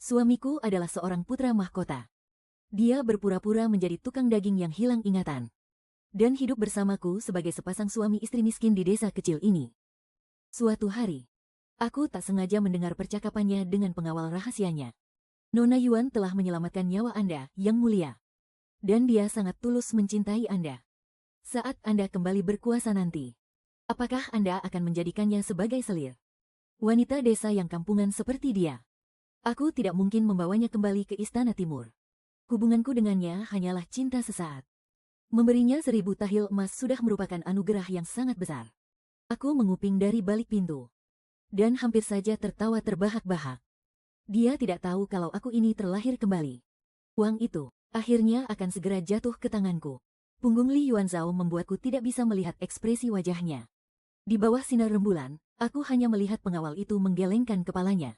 Suamiku adalah seorang putra mahkota. Dia berpura-pura menjadi tukang daging yang hilang ingatan. Dan hidup bersamaku sebagai sepasang suami istri miskin di desa kecil ini. Suatu hari, aku tak sengaja mendengar percakapannya dengan pengawal rahasianya. Nona Yuan telah menyelamatkan nyawa Anda, Yang Mulia. Dan dia sangat tulus mencintai Anda. Saat Anda kembali berkuasa nanti, apakah Anda akan menjadikannya sebagai selir? Wanita desa yang kampungan seperti dia. Aku tidak mungkin membawanya kembali ke Istana Timur. Hubunganku dengannya hanyalah cinta sesaat. Memberinya 1000 tahil emas sudah merupakan anugerah yang sangat besar. Aku menguping dari balik pintu. Dan hampir saja tertawa terbahak-bahak. Dia tidak tahu kalau aku ini terlahir kembali. Uang itu, akhirnya akan segera jatuh ke tanganku. Punggung Li Yuanzhao membuatku tidak bisa melihat ekspresi wajahnya. Di bawah sinar rembulan, aku hanya melihat pengawal itu menggelengkan kepalanya.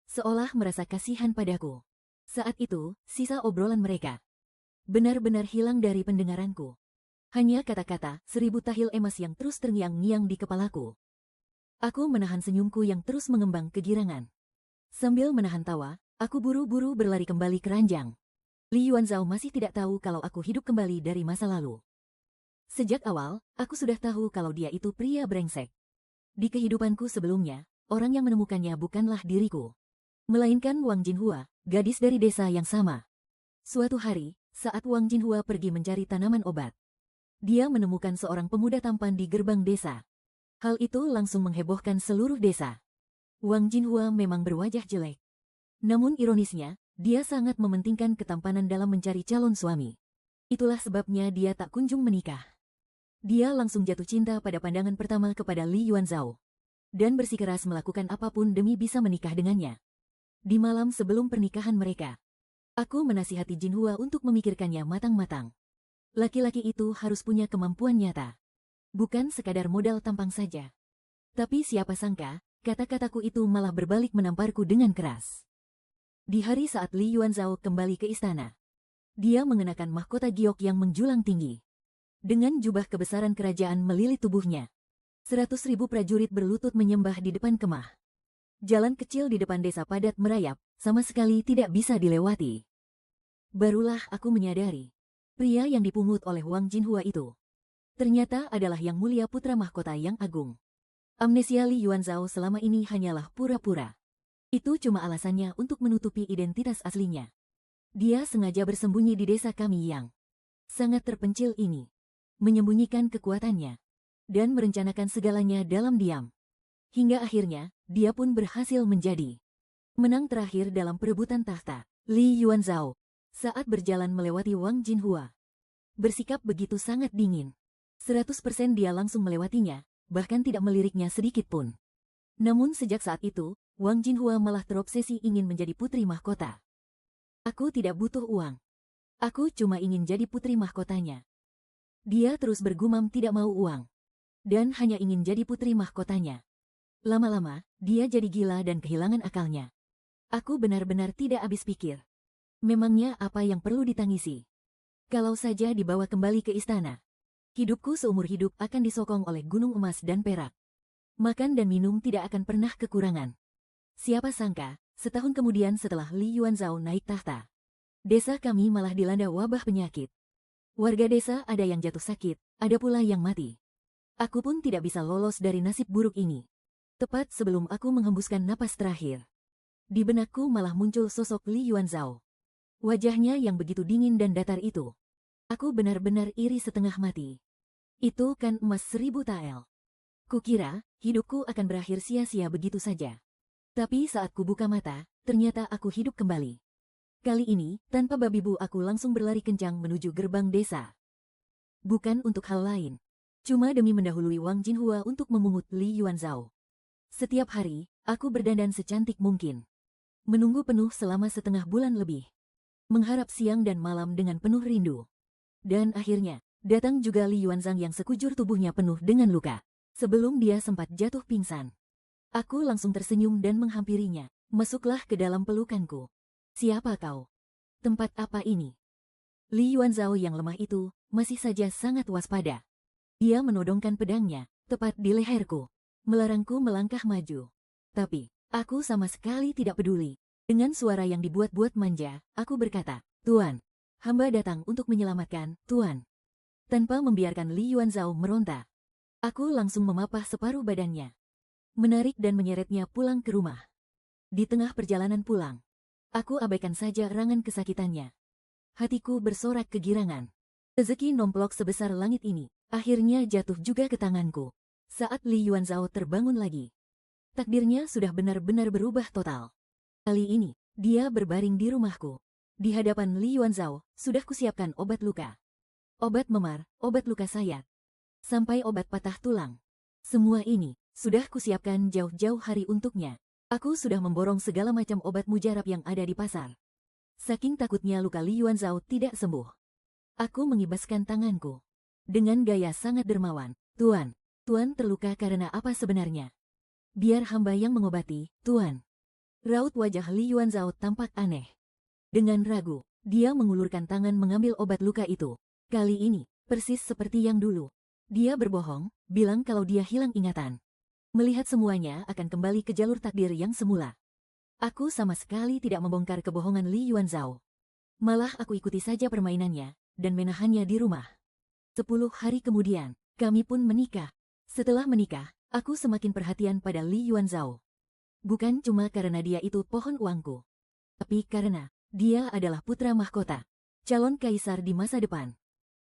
Seolah merasa kasihan padaku. Saat itu, sisa obrolan mereka benar-benar hilang dari pendengaranku. Hanya kata-kata 1000 tahil emas yang terus terngiang-ngiang di kepalaku. Aku menahan senyumku yang terus mengembang kegirangan. Sambil menahan tawa, aku buru-buru berlari kembali ke ranjang. Li Yuanzhao masih tidak tahu kalau aku hidup kembali dari masa lalu. Sejak awal, aku sudah tahu kalau dia itu pria brengsek. Di kehidupanku sebelumnya, orang yang menemukannya bukanlah diriku, melainkan Wang Jinhua, gadis dari desa yang sama. Suatu hari, saat Wang Jinhua pergi mencari tanaman obat, dia menemukan seorang pemuda tampan di gerbang desa. Hal itu langsung menghebohkan seluruh desa. Wang Jinhua memang berwajah jelek. Namun ironisnya, dia sangat mementingkan ketampanan dalam mencari calon suami. Itulah sebabnya dia tak kunjung menikah. Dia langsung jatuh cinta pada pandangan pertama kepada Li Yuanzhao. Dan bersikeras melakukan apapun demi bisa menikah dengannya. Di malam sebelum pernikahan mereka, aku menasihati Jinhua untuk memikirkannya matang-matang. Laki-laki itu harus punya kemampuan nyata. Bukan sekadar modal tampang saja. Tapi siapa sangka, kata-kataku itu malah berbalik menamparku dengan keras. Di hari saat Li Yuanzhao kembali ke istana, dia mengenakan mahkota giok yang menjulang tinggi. Dengan jubah kebesaran kerajaan melilit tubuhnya, 100.000 prajurit berlutut menyembah di depan kemah. Jalan kecil di depan desa padat merayap, sama sekali tidak bisa dilewati. Barulah aku menyadari, pria yang dipungut oleh Wang Jinhua itu ternyata adalah Yang Mulia putra mahkota yang agung. Amnesia Li Yuanzhao selama ini hanyalah pura-pura. Itu cuma alasannya untuk menutupi identitas aslinya. Dia sengaja bersembunyi di desa kami yang sangat terpencil ini, menyembunyikan kekuatannya, dan merencanakan segalanya dalam diam. Hingga akhirnya, dia pun berhasil menjadi menang terakhir dalam perebutan takhta. Li Yuanzhao, saat berjalan melewati Wang Jinhua, bersikap begitu sangat dingin. 100% dia langsung melewatinya, bahkan tidak meliriknya sedikit pun. Namun sejak saat itu, Wang Jinhua malah terobsesi ingin menjadi putri mahkota. Aku tidak butuh uang. Aku cuma ingin jadi putri mahkotanya. Dia terus bergumam tidak mau uang. Dan hanya ingin jadi putri mahkotanya. Lama-lama, dia jadi gila dan kehilangan akalnya. Aku benar-benar tidak habis pikir. Memangnya apa yang perlu ditangisi? Kalau saja dibawa kembali ke istana, hidupku seumur hidup akan disokong oleh gunung emas dan perak. Makan dan minum tidak akan pernah kekurangan. Siapa sangka, setahun kemudian setelah Li Yuanzhao naik tahta, desa kami malah dilanda wabah penyakit. Warga desa ada yang jatuh sakit, ada pula yang mati. Aku pun tidak bisa lolos dari nasib buruk ini. Tepat sebelum aku menghembuskan napas terakhir, di benakku malah muncul sosok Li Yuanzhao. Wajahnya yang begitu dingin dan datar itu. Aku benar-benar iri setengah mati. Itu kan emas 1000 tael. Kukira, hidupku akan berakhir sia-sia begitu saja. Tapi saat kubuka mata, ternyata aku hidup kembali. Kali ini, tanpa babi bu aku langsung berlari kencang menuju gerbang desa. Bukan untuk hal lain. Cuma demi mendahului Wang Jinhua untuk memungut Li Yuanzhao. Setiap hari, aku berdandan secantik mungkin. Menunggu penuh selama setengah bulan lebih. Mengharap siang dan malam dengan penuh rindu. Dan akhirnya, datang juga Li Yuanzhang yang sekujur tubuhnya penuh dengan luka. Sebelum dia sempat jatuh pingsan, aku langsung tersenyum dan menghampirinya. Masuklah ke dalam pelukanku. Siapa kau? Tempat apa ini? Li Yuanzhao yang lemah itu, masih saja sangat waspada. Dia menodongkan pedangnya, tepat di leherku, melarangku melangkah maju. Tapi, aku sama sekali tidak peduli. Dengan suara yang dibuat-buat manja, aku berkata, "Tuan, hamba datang untuk menyelamatkan, Tuan." Tanpa membiarkan Li Yuanzhao meronta, aku langsung memapah separuh badannya, menarik dan menyeretnya pulang ke rumah. Di tengah perjalanan pulang, aku abaikan saja erangan kesakitannya. Hatiku bersorak kegirangan. Rezeki nomplok sebesar langit ini, akhirnya jatuh juga ke tanganku. Saat Li Yuanzhao terbangun lagi, takdirnya sudah benar-benar berubah total. Kali ini, dia berbaring di rumahku. Di hadapan Li Yuanzhao, sudah kusiapkan obat luka. Obat memar, obat luka sayat, sampai obat patah tulang. Semua ini, sudah kusiapkan jauh-jauh hari untuknya. Aku sudah memborong segala macam obat mujarab yang ada di pasar. Saking takutnya luka Li Yuanzhao tidak sembuh, aku mengibaskan tanganku. Dengan gaya sangat dermawan, "Tuan, Tuan terluka karena apa sebenarnya? Biar hamba yang mengobati, Tuan." Raut wajah Li Yuanzhao tampak aneh. Dengan ragu, dia mengulurkan tangan mengambil obat luka itu. Kali ini, persis seperti yang dulu. Dia berbohong, bilang kalau dia hilang ingatan. Melihat semuanya akan kembali ke jalur takdir yang semula. Aku sama sekali tidak membongkar kebohongan Li Yuanzhao. Malah aku ikuti saja permainannya, dan menahannya di rumah. 10 hari kemudian, kami pun menikah. Setelah menikah, aku semakin perhatian pada Li Yuanzhao. Bukan cuma karena dia itu pohon uangku, tapi karena dia adalah putra mahkota, calon kaisar di masa depan.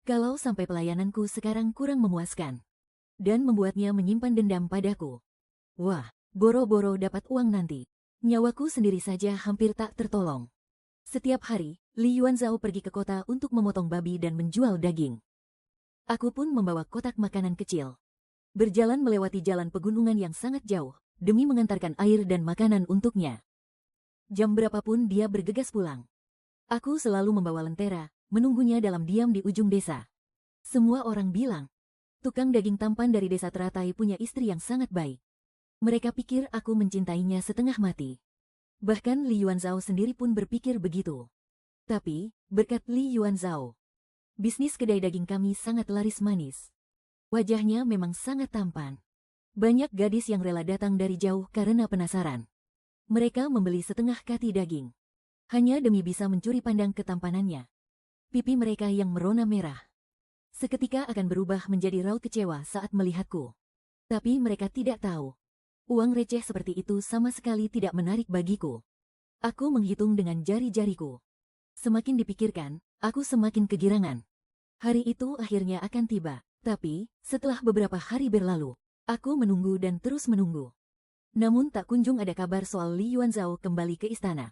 Kalau sampai pelayananku sekarang kurang memuaskan, dan membuatnya menyimpan dendam padaku, wah, boro-boro dapat uang nanti, nyawaku sendiri saja hampir tak tertolong. Setiap hari, Li Yuanzhao pergi ke kota untuk memotong babi dan menjual daging. Aku pun membawa kotak makanan kecil. Berjalan melewati jalan pegunungan yang sangat jauh, demi mengantarkan air dan makanan untuknya. Jam berapapun dia bergegas pulang, aku selalu membawa lentera, menunggunya dalam diam di ujung desa. Semua orang bilang, tukang daging tampan dari desa teratai punya istri yang sangat baik. Mereka pikir aku mencintainya setengah mati. Bahkan Li Yuanzhao sendiri pun berpikir begitu. Tapi, berkat Li Yuanzhao, bisnis kedai daging kami sangat laris manis. Wajahnya memang sangat tampan. Banyak gadis yang rela datang dari jauh karena penasaran. Mereka membeli setengah kati daging, hanya demi bisa mencuri pandang ketampanannya. Pipi mereka yang merona merah seketika akan berubah menjadi raut kecewa saat melihatku. Tapi mereka tidak tahu, uang receh seperti itu sama sekali tidak menarik bagiku. Aku menghitung dengan jari-jariku. Semakin dipikirkan, aku semakin kegirangan. Hari itu akhirnya akan tiba, tapi setelah beberapa hari berlalu, aku menunggu dan terus menunggu. Namun tak kunjung ada kabar soal Li Yuanzhao kembali ke istana.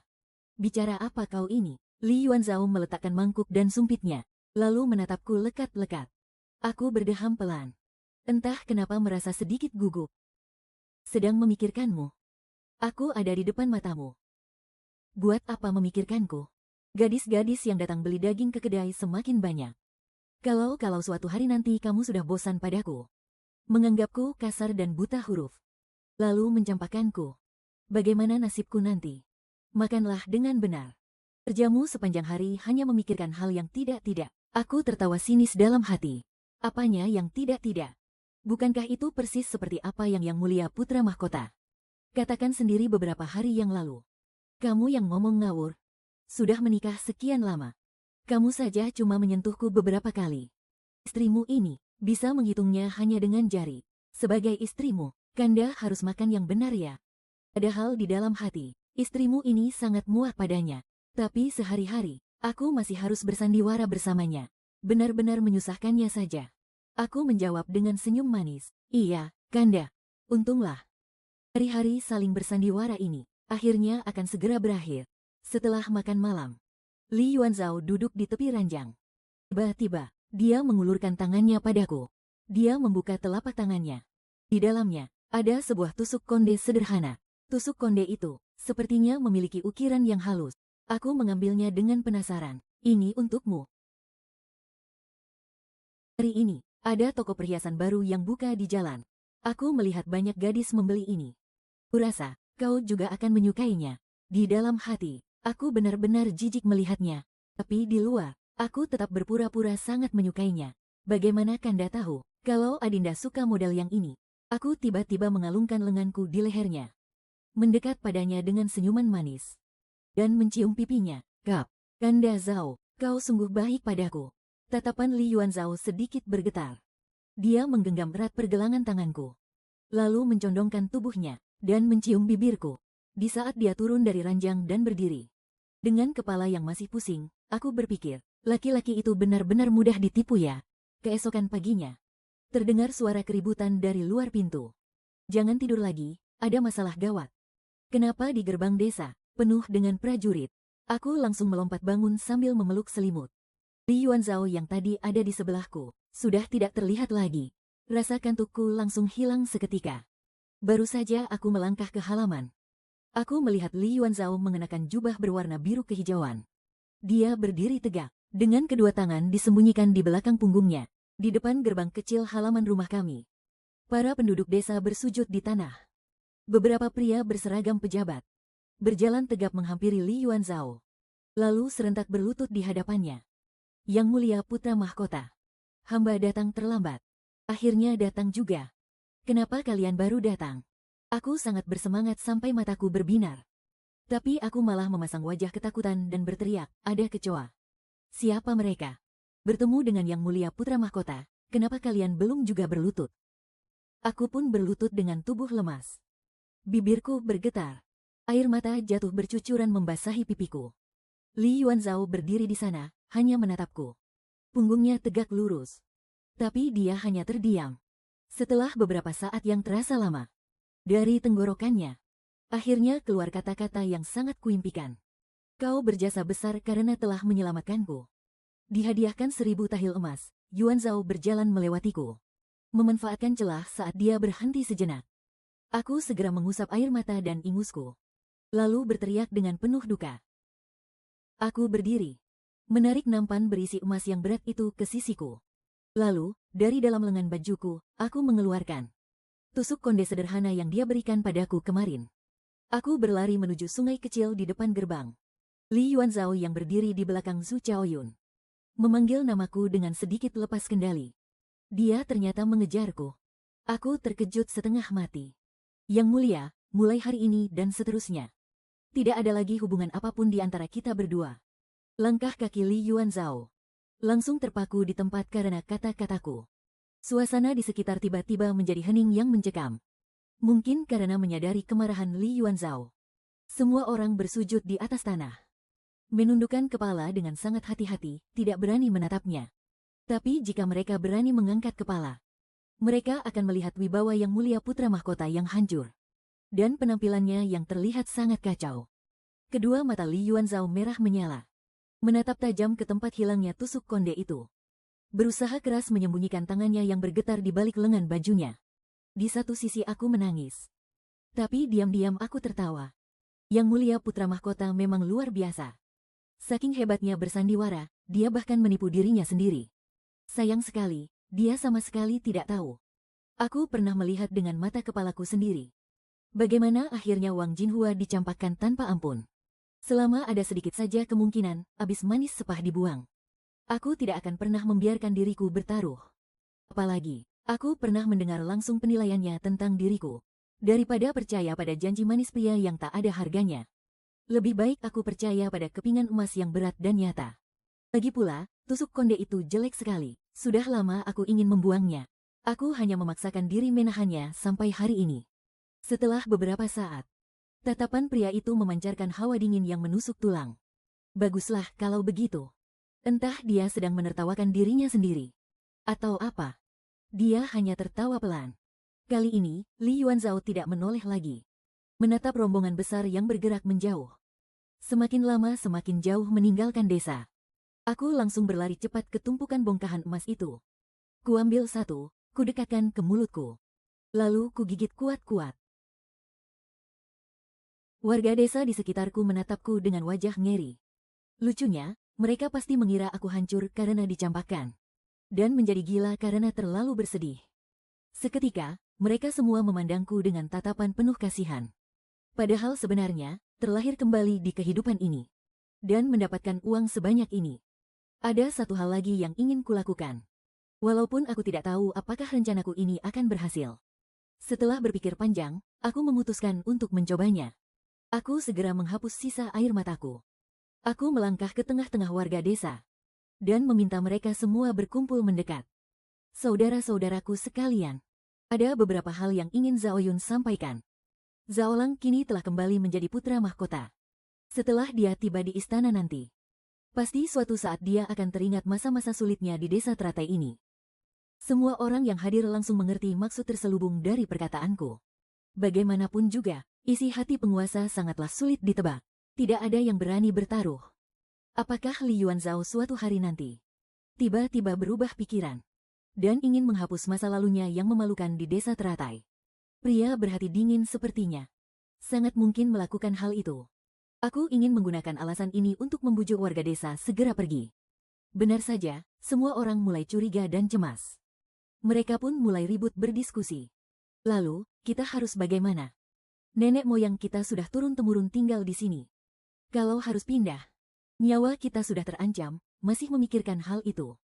"Bicara apa kau ini?" Li Yuanzhao meletakkan mangkuk dan sumpitnya, lalu menatapku lekat-lekat. Aku berdeham pelan. Entah kenapa merasa sedikit gugup. "Sedang memikirkanmu. Aku ada di depan matamu." "Buat apa memikirkanku?" Gadis-gadis yang datang beli daging ke kedai semakin banyak. Kalau suatu hari nanti kamu sudah bosan padaku, menganggapku kasar dan buta huruf, lalu mencampakkanku, bagaimana nasibku nanti? Makanlah dengan benar. Kerjamu sepanjang hari hanya memikirkan hal yang tidak-tidak. Aku tertawa sinis dalam hati. Apanya yang tidak-tidak? Bukankah itu persis seperti apa yang mulia putra mahkota katakan sendiri beberapa hari yang lalu? Kamu yang ngomong ngawur. Sudah menikah sekian lama, kamu saja cuma menyentuhku beberapa kali. Istrimu ini bisa menghitungnya hanya dengan jari. Sebagai istrimu, Kanda harus makan yang benar ya. Padahal di dalam hati, istrimu ini sangat muak padanya. Tapi sehari-hari, aku masih harus bersandiwara bersamanya. Benar-benar menyusahkannya saja. Aku menjawab dengan senyum manis. "Iya, Kanda. Untunglah. Hari-hari saling bersandiwara ini akhirnya akan segera berakhir." Setelah makan malam, Li Yuanzhao duduk di tepi ranjang. Tiba-tiba, dia mengulurkan tangannya padaku. Dia membuka telapak tangannya. Di dalamnya, ada sebuah tusuk konde sederhana. Tusuk konde itu sepertinya memiliki ukiran yang halus. Aku mengambilnya dengan penasaran. "Ini untukmu." Hari ini, ada toko perhiasan baru yang buka di jalan. Aku melihat banyak gadis membeli ini. Kurasa, kau juga akan menyukainya. Di dalam hati, aku benar-benar jijik melihatnya. Tapi di luar, aku tetap berpura-pura sangat menyukainya. Bagaimana Kanda tahu kalau Adinda suka model yang ini? Aku tiba-tiba mengalungkan lenganku di lehernya, mendekat padanya dengan senyuman manis. dan mencium pipinya. Kap, Kanda Zhao, kau sungguh baik padaku. Tatapan Li Yuanzhao sedikit bergetar. Dia menggenggam erat pergelangan tanganku, lalu mencondongkan tubuhnya dan mencium bibirku. Di saat dia turun dari ranjang dan berdiri, dengan kepala yang masih pusing, aku berpikir, laki-laki itu benar-benar mudah ditipu ya. Keesokan paginya, terdengar suara keributan dari luar pintu. Jangan tidur lagi, ada masalah gawat. Kenapa di gerbang desa, penuh dengan prajurit? Aku langsung melompat bangun sambil memeluk selimut. Li Yuanzhao yang tadi ada di sebelahku, sudah tidak terlihat lagi. Rasa kantukku langsung hilang seketika. Baru saja aku melangkah ke halaman. Aku melihat Li Yuanzhao mengenakan jubah berwarna biru kehijauan. Dia berdiri tegak, dengan kedua tangan disembunyikan di belakang punggungnya, di depan gerbang kecil halaman rumah kami. Para penduduk desa bersujud di tanah. Beberapa pria berseragam pejabat berjalan tegap menghampiri Li Yuanzhao, lalu serentak berlutut di hadapannya. Yang mulia putra mahkota, hamba datang terlambat. Akhirnya datang juga. Kenapa kalian baru datang? Aku sangat bersemangat sampai mataku berbinar. Tapi aku malah memasang wajah ketakutan dan berteriak, ada kecoa. Siapa mereka? Bertemu dengan yang mulia putra mahkota, kenapa kalian belum juga berlutut? Aku pun berlutut dengan tubuh lemas. Bibirku bergetar. Air mata jatuh bercucuran membasahi pipiku. Li Yuanzhao berdiri di sana, hanya menatapku. Punggungnya tegak lurus. Tapi dia hanya terdiam. Setelah beberapa saat yang terasa lama, dari tenggorokannya, akhirnya keluar kata-kata yang sangat kuimpikan. Kau berjasa besar karena telah menyelamatkanku. Dihadiahkan 1000 tahil emas, Yuanzhao berjalan melewatiku, memanfaatkan celah saat dia berhenti sejenak. Aku segera mengusap air mata dan ingusku, lalu berteriak dengan penuh duka. Aku berdiri, menarik nampan berisi emas yang berat itu ke sisiku. Lalu, dari dalam lengan bajuku, aku mengeluarkan tusuk konde sederhana yang dia berikan padaku kemarin. Aku berlari menuju sungai kecil di depan gerbang. Li Yuanzhao yang berdiri di belakang Zhu Chaoyun memanggil namaku dengan sedikit lepas kendali. Dia ternyata mengejarku. Aku terkejut setengah mati. Yang mulia, mulai hari ini dan seterusnya, tidak ada lagi hubungan apapun di antara kita berdua. Langkah kaki Li Yuanzhao langsung terpaku di tempat karena kata-kataku. Suasana di sekitar tiba-tiba menjadi hening yang mencekam. Mungkin karena menyadari kemarahan Li Yuanzhao, semua orang bersujud di atas tanah, menundukkan kepala dengan sangat hati-hati, tidak berani menatapnya. Tapi jika mereka berani mengangkat kepala, mereka akan melihat wibawa yang mulia putra mahkota yang hancur, dan penampilannya yang terlihat sangat kacau. Kedua mata Li Yuanzhao merah menyala, menatap tajam ke tempat hilangnya tusuk konde itu. Berusaha keras menyembunyikan tangannya yang bergetar di balik lengan bajunya. Di satu sisi aku menangis, tapi diam-diam aku tertawa. Yang mulia putra mahkota memang luar biasa. Saking hebatnya bersandiwara, dia bahkan menipu dirinya sendiri. Sayang sekali, dia sama sekali tidak tahu. Aku pernah melihat dengan mata kepalaku sendiri bagaimana akhirnya Wang Jinhua dicampakkan tanpa ampun. Selama ada sedikit saja kemungkinan, abis manis sepah dibuang, aku tidak akan pernah membiarkan diriku bertaruh. Apalagi, aku pernah mendengar langsung penilaiannya tentang diriku. Daripada percaya pada janji manis pria yang tak ada harganya, lebih baik aku percaya pada kepingan emas yang berat dan nyata. Lagi pula, tusuk konde itu jelek sekali. Sudah lama aku ingin membuangnya. Aku hanya memaksakan diri menahannya sampai hari ini. Setelah beberapa saat, tatapan pria itu memancarkan hawa dingin yang menusuk tulang. Baguslah kalau begitu. Entah dia sedang menertawakan dirinya sendiri, atau apa. Dia hanya tertawa pelan. Kali ini, Li Yuanzhao tidak menoleh lagi, menatap rombongan besar yang bergerak menjauh. Semakin lama semakin jauh meninggalkan desa. Aku langsung berlari cepat ke tumpukan bongkahan emas itu. Kuambil satu, kudekatkan ke mulutku. Lalu kugigit kuat-kuat. Warga desa di sekitarku menatapku dengan wajah ngeri. Lucunya, mereka pasti mengira aku hancur karena dicampakkan, dan menjadi gila karena terlalu bersedih. Seketika, mereka semua memandangku dengan tatapan penuh kasihan. Padahal sebenarnya, terlahir kembali di kehidupan ini, dan mendapatkan uang sebanyak ini. Ada satu hal lagi yang ingin kulakukan. Walaupun aku tidak tahu apakah rencanaku ini akan berhasil. Setelah berpikir panjang, aku memutuskan untuk mencobanya. Aku segera menghapus sisa air mataku. Aku melangkah ke tengah-tengah warga desa dan meminta mereka semua berkumpul mendekat. Saudara-saudaraku sekalian, ada beberapa hal yang ingin Zhao Yun sampaikan. Zhao Lang kini telah kembali menjadi putra mahkota. Setelah dia tiba di istana nanti, pasti suatu saat dia akan teringat masa-masa sulitnya di desa teratai ini. Semua orang yang hadir langsung mengerti maksud terselubung dari perkataanku. Bagaimanapun juga, isi hati penguasa sangatlah sulit ditebak. Tidak ada yang berani bertaruh. Apakah Li Yuanzhao suatu hari nanti tiba-tiba berubah pikiran dan ingin menghapus masa lalunya yang memalukan di desa teratai? Pria berhati dingin sepertinya sangat mungkin melakukan hal itu. Aku ingin menggunakan alasan ini untuk membujuk warga desa segera pergi. Benar saja, semua orang mulai curiga dan cemas. Mereka pun mulai ribut berdiskusi. Lalu, kita harus bagaimana? Nenek moyang kita sudah turun-temurun tinggal di sini. Kalau harus pindah, nyawa kita sudah terancam, masih memikirkan hal itu.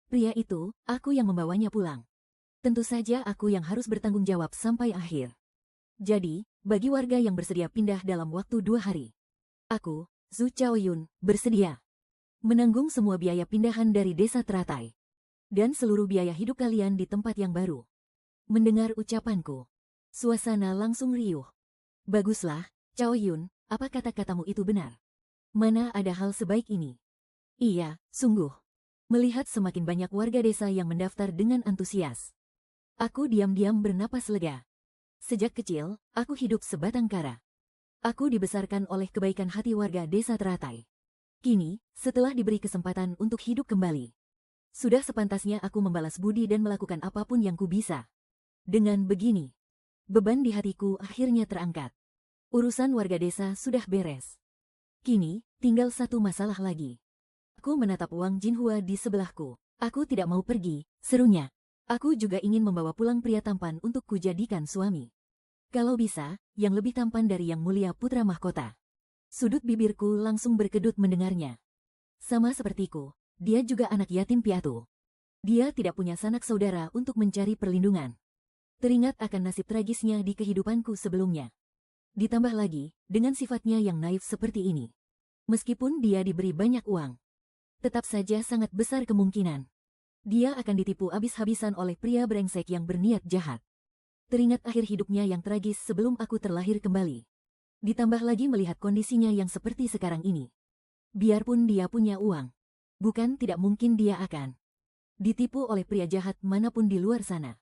Pria itu, aku yang membawanya pulang. Tentu saja aku yang harus bertanggung jawab sampai akhir. Jadi, bagi warga yang bersedia pindah dalam waktu 2 hari, aku, Zhu Chaoyun, bersedia menanggung semua biaya pindahan dari desa teratai dan seluruh biaya hidup kalian di tempat yang baru. Mendengar ucapanku, suasana langsung riuh. Baguslah, Chaoyun, apa kata-katamu itu benar? Mana ada hal sebaik ini? Iya, sungguh. Melihat semakin banyak warga desa yang mendaftar dengan antusias, aku diam-diam bernapas lega. Sejak kecil, aku hidup sebatang kara. Aku dibesarkan oleh kebaikan hati warga desa teratai. Kini, setelah diberi kesempatan untuk hidup kembali, sudah sepantasnya aku membalas budi dan melakukan apapun yang ku bisa. Dengan begini, beban di hatiku akhirnya terangkat. Urusan warga desa sudah beres. Kini, tinggal satu masalah lagi. Aku menatap Wang Jinhua di sebelahku. Aku tidak mau pergi, serunya. Aku juga ingin membawa pulang pria tampan untuk kujadikan suami. Kalau bisa, yang lebih tampan dari yang mulia putra mahkota. Sudut bibirku langsung berkedut mendengarnya. Sama sepertiku, dia juga anak yatim piatu. Dia tidak punya sanak saudara untuk mencari perlindungan. Teringat akan nasib tragisnya di kehidupanku sebelumnya. Ditambah lagi, dengan sifatnya yang naif seperti ini. Meskipun dia diberi banyak uang, tetap saja sangat besar kemungkinan dia akan ditipu habis-habisan oleh pria brengsek yang berniat jahat. Teringat akhir hidupnya yang tragis sebelum aku terlahir kembali. Ditambah lagi melihat kondisinya yang seperti sekarang ini. Biarpun dia punya uang, bukan tidak mungkin dia akan ditipu oleh pria jahat manapun di luar sana.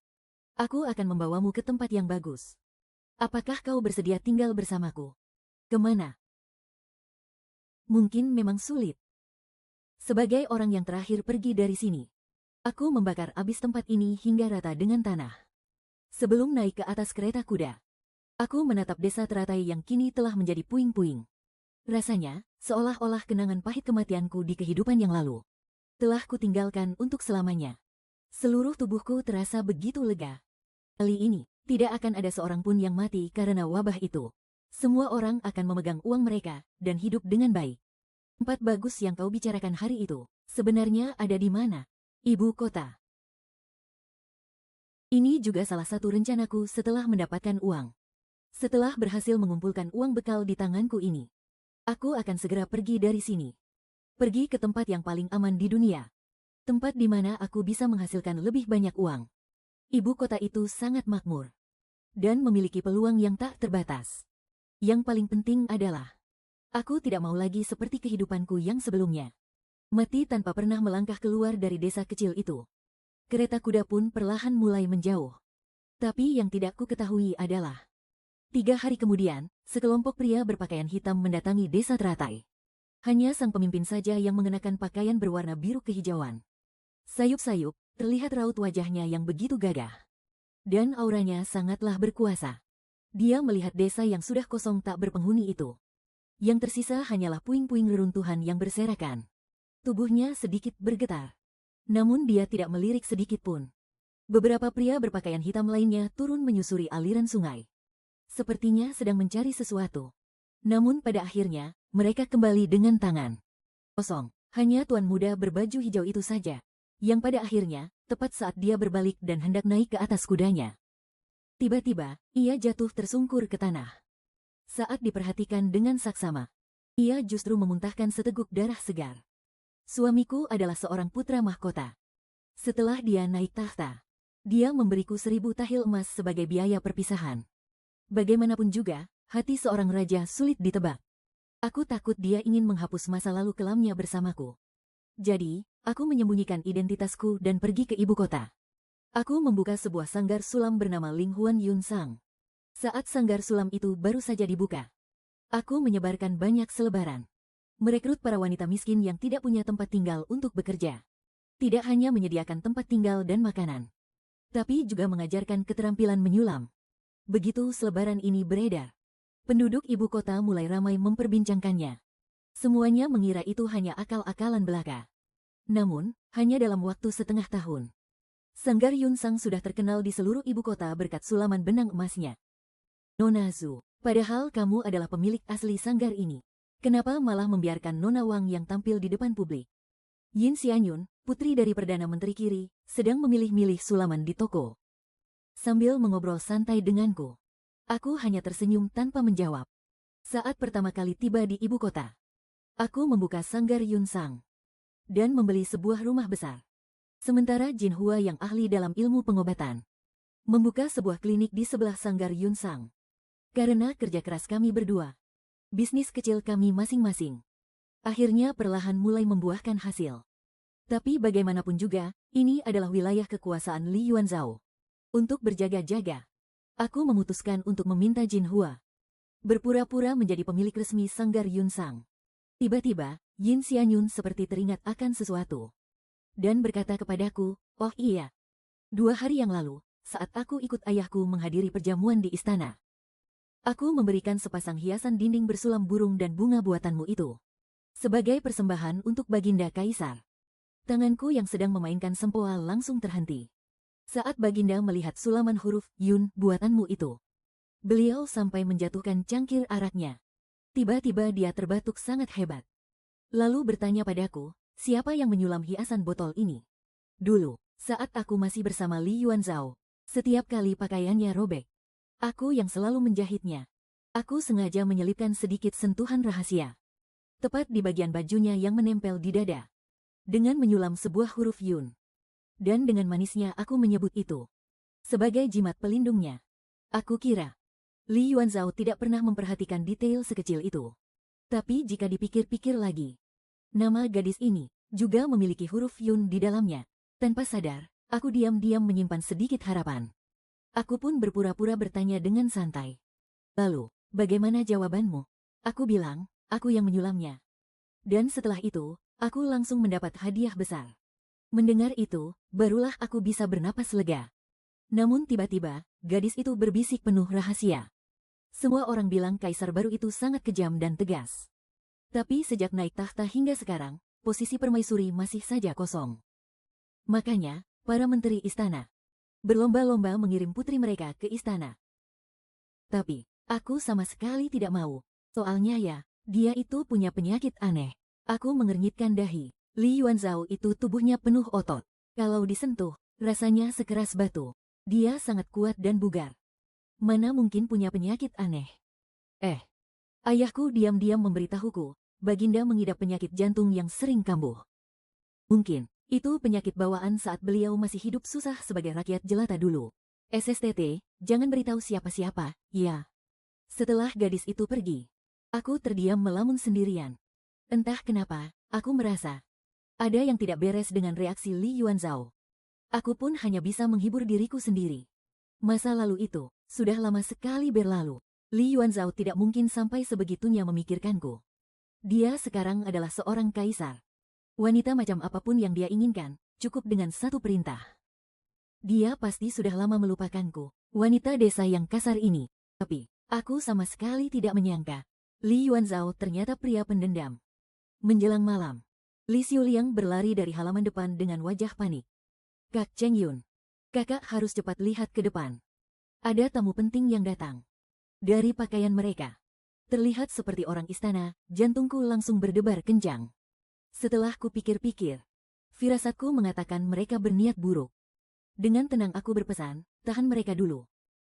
Aku akan membawamu ke tempat yang bagus. Apakah kau bersedia tinggal bersamaku? Kemana? Mungkin memang sulit. Sebagai orang yang terakhir pergi dari sini, aku membakar abis tempat ini hingga rata dengan tanah. Sebelum naik ke atas kereta kuda, aku menatap desa teratai yang kini telah menjadi puing-puing. Rasanya, seolah-olah kenangan pahit kematianku di kehidupan yang lalu telah kutinggalkan untuk selamanya. Seluruh tubuhku terasa begitu lega. Kali ini, tidak akan ada seorang pun yang mati karena wabah itu. Semua orang akan memegang uang mereka dan hidup dengan baik. Tempat bagus yang kau bicarakan hari itu, sebenarnya ada di mana? Ibu kota. Ini juga salah satu rencanaku setelah mendapatkan uang. Setelah berhasil mengumpulkan uang bekal di tanganku ini, aku akan segera pergi dari sini. Pergi ke tempat yang paling aman di dunia. Tempat di mana aku bisa menghasilkan lebih banyak uang. Ibu kota itu sangat makmur dan memiliki peluang yang tak terbatas. Yang paling penting adalah, aku tidak mau lagi seperti kehidupanku yang sebelumnya. Mati tanpa pernah melangkah keluar dari desa kecil itu. Kereta kuda pun perlahan mulai menjauh. Tapi yang tidak ku ketahui adalah, 3 hari kemudian, sekelompok pria berpakaian hitam mendatangi desa teratai. Hanya sang pemimpin saja yang mengenakan pakaian berwarna biru kehijauan. Sayup-sayup, terlihat raut wajahnya yang begitu gagah. Dan auranya sangatlah berkuasa. Dia melihat desa yang sudah kosong tak berpenghuni itu. Yang tersisa hanyalah puing-puing reruntuhan yang berserakan. Tubuhnya sedikit bergetar. Namun dia tidak melirik sedikit pun. Beberapa pria berpakaian hitam lainnya turun menyusuri aliran sungai. Sepertinya sedang mencari sesuatu. Namun pada akhirnya, mereka kembali dengan tangan kosong. Hanya tuan muda berbaju hijau itu saja, yang pada akhirnya, tepat saat dia berbalik dan hendak naik ke atas kudanya, tiba-tiba, ia jatuh tersungkur ke tanah. Saat diperhatikan dengan saksama, ia justru memuntahkan seteguk darah segar. Suamiku adalah seorang putra mahkota. Setelah dia naik tahta, dia memberiku 1000 tahil emas sebagai biaya perpisahan. Bagaimanapun juga, hati seorang raja sulit ditebak. Aku takut dia ingin menghapus masa lalu kelamnya bersamaku. Jadi, aku menyembunyikan identitasku dan pergi ke ibu kota. Aku membuka sebuah sanggar sulam bernama Ling Huan Yun Sang. Saat sanggar sulam itu baru saja dibuka, aku menyebarkan banyak selebaran. Merekrut para wanita miskin yang tidak punya tempat tinggal untuk bekerja. Tidak hanya menyediakan tempat tinggal dan makanan, tapi juga mengajarkan keterampilan menyulam. Begitu selebaran ini beredar, penduduk ibu kota mulai ramai memperbincangkannya. Semuanya mengira itu hanya akal-akalan belaka. Namun, hanya dalam waktu setengah tahun, Sanggar Yun Sang sudah terkenal di seluruh ibu kota berkat sulaman benang emasnya. Nona Zhu, padahal kamu adalah pemilik asli sanggar ini. Kenapa malah membiarkan Nona Wang yang tampil di depan publik? Yin Xianyun, putri dari Perdana Menteri Kiri, sedang memilih-milih sulaman di toko. Sambil mengobrol santai denganku, aku hanya tersenyum tanpa menjawab. Saat pertama kali tiba di ibu kota, aku membuka sanggar Yun Sang dan membeli sebuah rumah besar. Sementara Jin Hua yang ahli dalam ilmu pengobatan membuka sebuah klinik di sebelah sanggar Yun Sang. Karena kerja keras kami berdua, bisnis kecil kami masing-masing akhirnya perlahan mulai membuahkan hasil. Tapi bagaimanapun juga, ini adalah wilayah kekuasaan Li Yuanzhao. Untuk berjaga-jaga, aku memutuskan untuk meminta Jin Hua berpura-pura menjadi pemilik resmi sanggar Yun Sang. Tiba-tiba, Yin Xianyun seperti teringat akan sesuatu dan berkata kepadaku, "Oh iya, 2 hari yang lalu, saat aku ikut ayahku menghadiri perjamuan di istana, aku memberikan sepasang hiasan dinding bersulam burung dan bunga buatanmu itu sebagai persembahan untuk Baginda Kaisar." Tanganku yang sedang memainkan sempoa langsung terhenti saat Baginda melihat sulaman huruf Yun buatanmu itu. Beliau sampai menjatuhkan cangkir araknya. Tiba-tiba dia terbatuk sangat hebat. Lalu bertanya padaku, siapa yang menyulam hiasan botol ini? Dulu, saat aku masih bersama Li Yuanzhao, setiap kali pakaiannya robek, aku yang selalu menjahitnya. Aku sengaja menyelipkan sedikit sentuhan rahasia tepat di bagian bajunya yang menempel di dada, dengan menyulam sebuah huruf Yun. Dan dengan manisnya aku menyebut itu sebagai jimat pelindungnya. Aku kira Li Yuanzhao tidak pernah memperhatikan detail sekecil itu. Tapi jika dipikir-pikir lagi, nama gadis ini juga memiliki huruf Yun di dalamnya. Tanpa sadar, aku diam-diam menyimpan sedikit harapan. Aku pun berpura-pura bertanya dengan santai. Lalu, bagaimana jawabanmu? Aku bilang, aku yang menyulamnya. Dan setelah itu, aku langsung mendapat hadiah besar. Mendengar itu, barulah aku bisa bernapas lega. Namun tiba-tiba, gadis itu berbisik penuh rahasia. Semua orang bilang kaisar baru itu sangat kejam dan tegas. Tapi sejak naik tahta hingga sekarang, posisi permaisuri masih saja kosong. Makanya, para menteri istana berlomba-lomba mengirim putri mereka ke istana. Tapi, aku sama sekali tidak mau. Soalnya ya, dia itu punya penyakit aneh. Aku mengernyitkan dahi. Li Yuanzhao itu tubuhnya penuh otot. Kalau disentuh, rasanya sekeras batu. Dia sangat kuat dan bugar. Mana mungkin punya penyakit aneh? Ayahku diam-diam memberitahuku, Baginda mengidap penyakit jantung yang sering kambuh. Mungkin, itu penyakit bawaan saat beliau masih hidup susah sebagai rakyat jelata dulu. SSTT, jangan beritahu siapa-siapa, ya. Setelah gadis itu pergi, aku terdiam melamun sendirian. Entah kenapa, aku merasa ada yang tidak beres dengan reaksi Li Yuanzhao. Aku pun hanya bisa menghibur diriku sendiri. Masa lalu itu sudah lama sekali berlalu. Li Yuanzhao tidak mungkin sampai sebegitunya memikirkanku. Dia sekarang adalah seorang kaisar. Wanita macam apapun yang dia inginkan, cukup dengan satu perintah. Dia pasti sudah lama melupakanku, wanita desa yang kasar ini. Tapi, aku sama sekali tidak menyangka, Li Yuanzhao ternyata pria pendendam. Menjelang malam, Li Xiuliang berlari dari halaman depan dengan wajah panik. "Kak Cheng Yun, kakak harus cepat lihat ke depan. Ada tamu penting yang datang." Dari pakaian mereka, terlihat seperti orang istana, jantungku langsung berdebar kencang. Setelah kupikir-pikir, firasatku mengatakan mereka berniat buruk. Dengan tenang aku berpesan, tahan mereka dulu.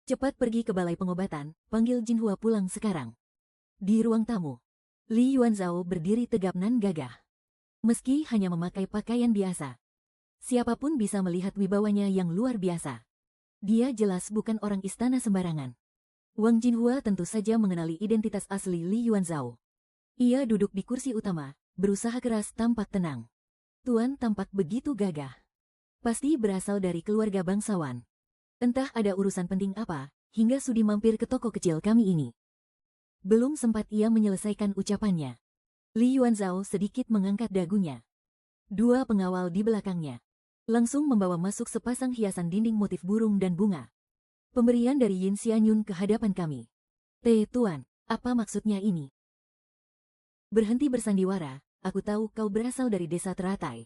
Cepat pergi ke balai pengobatan, panggil Jin Hua pulang sekarang. Di ruang tamu, Li Yuanzhao berdiri tegap nan gagah. Meski hanya memakai pakaian biasa, siapapun bisa melihat wibawanya yang luar biasa. Dia jelas bukan orang istana sembarangan. Wang Jinhua tentu saja mengenali identitas asli Li Yuanzhao. Ia duduk di kursi utama, berusaha keras tampak tenang. Tuan tampak begitu gagah. Pasti berasal dari keluarga bangsawan. Entah ada urusan penting apa, hingga sudi mampir ke toko kecil kami ini. Belum sempat ia menyelesaikan ucapannya, Li Yuanzhao sedikit mengangkat dagunya. Dua pengawal di belakangnya langsung membawa masuk sepasang hiasan dinding motif burung dan bunga. Pemberian dari Yin Xianyun ke hadapan kami. Tuan, apa maksudnya ini? Berhenti bersandiwara, aku tahu kau berasal dari desa teratai.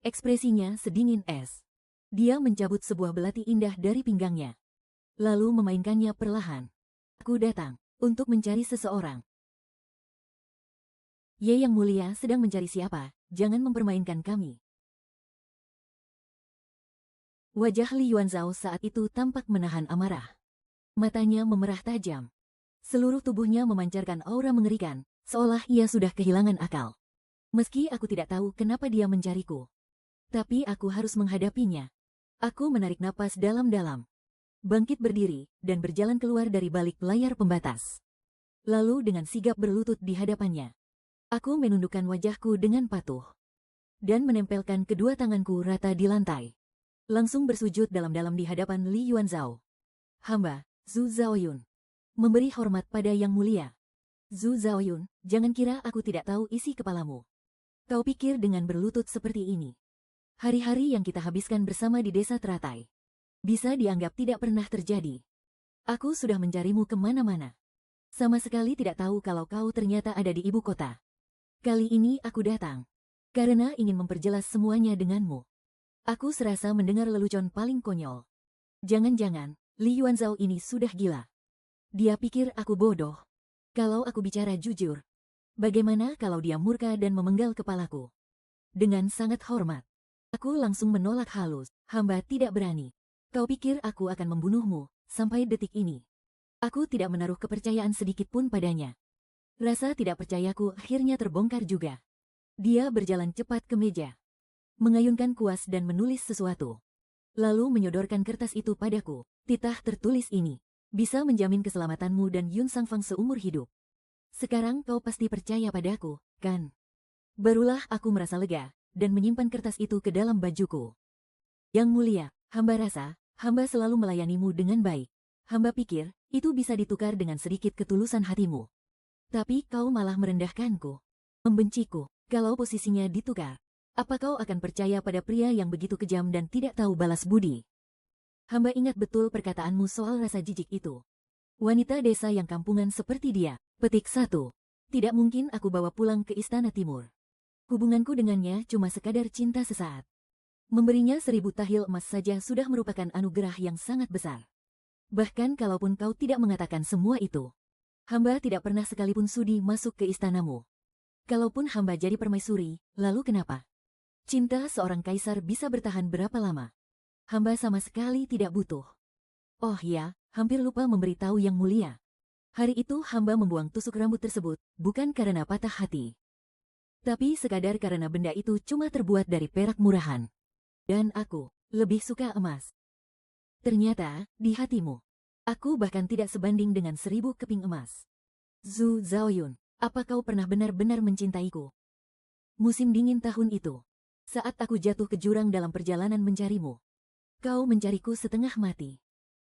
Ekspresinya sedingin es. Dia mencabut sebuah belati indah dari pinggangnya, lalu memainkannya perlahan. Aku datang untuk mencari seseorang. Ye Yang Mulia sedang mencari siapa, jangan mempermainkan kami. Wajah Li Yuanzhao saat itu tampak menahan amarah. Matanya memerah tajam. Seluruh tubuhnya memancarkan aura mengerikan, seolah ia sudah kehilangan akal. Meski aku tidak tahu kenapa dia mencariku, tapi aku harus menghadapinya. Aku menarik napas dalam-dalam, bangkit berdiri, dan berjalan keluar dari balik layar pembatas. Lalu dengan sigap berlutut di hadapannya, aku menundukkan wajahku dengan patuh, dan menempelkan kedua tanganku rata di lantai. Langsung bersujud dalam-dalam di hadapan Li Yuanzhao. Hamba, Zhu Zhaoyun. Memberi hormat pada Yang Mulia. Zhu Zhaoyun, jangan kira aku tidak tahu isi kepalamu. Kau pikir dengan berlutut seperti ini, hari-hari yang kita habiskan bersama di desa teratai bisa dianggap tidak pernah terjadi. Aku sudah mencarimu kemana-mana. Sama sekali tidak tahu kalau kau ternyata ada di ibu kota. Kali ini aku datang karena ingin memperjelas semuanya denganmu. Aku serasa mendengar lelucon paling konyol. Jangan-jangan, Li Yuanzhao ini sudah gila. Dia pikir aku bodoh. Kalau aku bicara jujur, bagaimana kalau dia murka dan memenggal kepalaku? Dengan sangat hormat, aku langsung menolak halus. Hamba tidak berani. Kau pikir aku akan membunuhmu? Sampai detik ini, aku tidak menaruh kepercayaan sedikit pun padanya. Rasa tidak percayaku akhirnya terbongkar juga. Dia berjalan cepat ke meja, mengayunkan kuas dan menulis sesuatu. Lalu menyodorkan kertas itu padaku. Titah tertulis ini bisa menjamin keselamatanmu dan Yun Sangfang seumur hidup. Sekarang kau pasti percaya padaku, kan? Barulah aku merasa lega, dan menyimpan kertas itu ke dalam bajuku. Yang Mulia, hamba rasa, hamba selalu melayanimu dengan baik. Hamba pikir, itu bisa ditukar dengan sedikit ketulusan hatimu. Tapi kau malah merendahkanku, membenciku. Kalau posisinya ditukar, apa kau akan percaya pada pria yang begitu kejam dan tidak tahu balas budi? Hamba ingat betul perkataanmu soal rasa jijik itu. Wanita desa yang kampungan seperti dia. Petik 1. Tidak mungkin aku bawa pulang ke Istana Timur. Hubunganku dengannya cuma sekadar cinta sesaat. Memberinya 1000 tahil emas saja sudah merupakan anugerah yang sangat besar. Bahkan kalaupun kau tidak mengatakan semua itu, hamba tidak pernah sekalipun sudi masuk ke istanamu. Kalaupun hamba jadi permaisuri, lalu kenapa? Cinta seorang kaisar bisa bertahan berapa lama? Hamba sama sekali tidak butuh. Oh ya, hampir lupa memberitahu Yang Mulia. Hari itu hamba membuang tusuk rambut tersebut, bukan karena patah hati, tapi sekadar karena benda itu cuma terbuat dari perak murahan. Dan aku lebih suka emas. Ternyata, di hatimu, aku bahkan tidak sebanding dengan 1000 keping emas. Zhu Zhaoyun, apa kau pernah benar-benar mencintaiku? Musim dingin tahun itu, saat aku jatuh ke jurang dalam perjalanan mencarimu, kau mencariku setengah mati,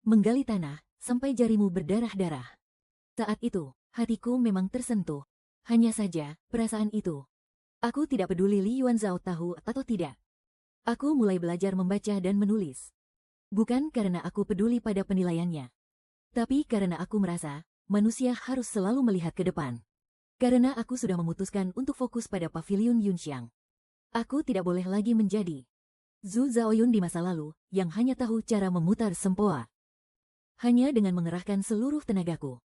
menggali tanah, sampai jarimu berdarah-darah. Saat itu, hatiku memang tersentuh. Hanya saja, perasaan itu, aku tidak peduli Li Yuanzhao tahu atau tidak. Aku mulai belajar membaca dan menulis. Bukan karena aku peduli pada penilaiannya, tapi karena aku merasa, manusia harus selalu melihat ke depan. Karena aku sudah memutuskan untuk fokus pada pavilion Yunxiang. Aku tidak boleh lagi menjadi Zhu Zhaoyun di masa lalu, yang hanya tahu cara memutar sempoa. Hanya dengan mengerahkan seluruh tenagaku,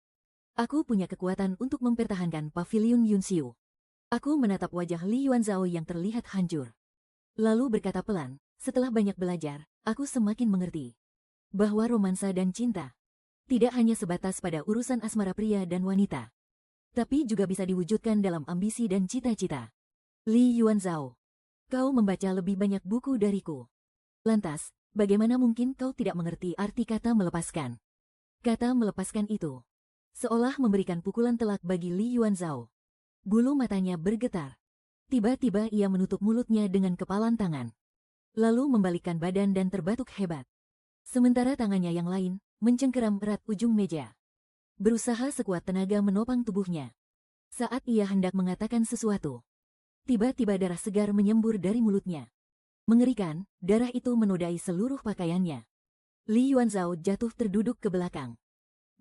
aku punya kekuatan untuk mempertahankan pavilion Yunxiu. Aku menatap wajah Li Yuanzhao yang terlihat hancur. Lalu berkata pelan, setelah banyak belajar, aku semakin mengerti bahwa romansa dan cinta tidak hanya sebatas pada urusan asmara pria dan wanita. tapi juga bisa diwujudkan dalam ambisi dan cita-cita. Li Yuanzhao, kau membaca lebih banyak buku dariku. Lantas, bagaimana mungkin kau tidak mengerti arti kata melepaskan? Kata melepaskan itu seolah memberikan pukulan telak bagi Li Yuanzhao. Bulu matanya bergetar. Tiba-tiba ia menutup mulutnya dengan kepalan tangan. Lalu membalikkan badan dan terbatuk hebat. Sementara tangannya yang lain mencengkeram erat ujung meja. Berusaha sekuat tenaga menopang tubuhnya. Saat ia hendak mengatakan sesuatu, tiba-tiba darah segar menyembur dari mulutnya. Mengerikan, darah itu menodai seluruh pakaiannya. Li Yuanzhao jatuh terduduk ke belakang.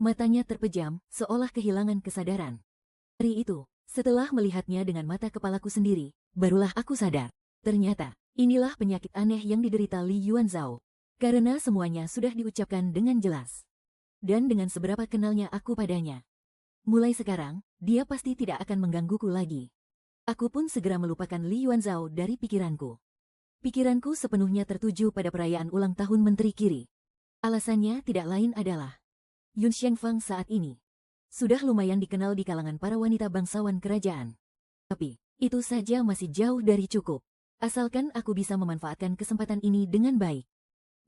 Matanya terpejam, seolah kehilangan kesadaran. Hari itu, setelah melihatnya dengan mata kepalaku sendiri, barulah aku sadar. Ternyata, inilah penyakit aneh yang diderita Li Yuanzhao. Karena semuanya sudah diucapkan dengan jelas. Dan dengan seberapa kenalnya aku padanya. Mulai sekarang, dia pasti tidak akan menggangguku lagi. Aku pun segera melupakan Li Yuanzhao dari pikiranku. Pikiranku sepenuhnya tertuju pada perayaan ulang tahun Menteri Kiri. Alasannya tidak lain adalah Yun Shengfang saat ini sudah lumayan dikenal di kalangan para wanita bangsawan kerajaan. Tapi, itu saja masih jauh dari cukup. Asalkan aku bisa memanfaatkan kesempatan ini dengan baik,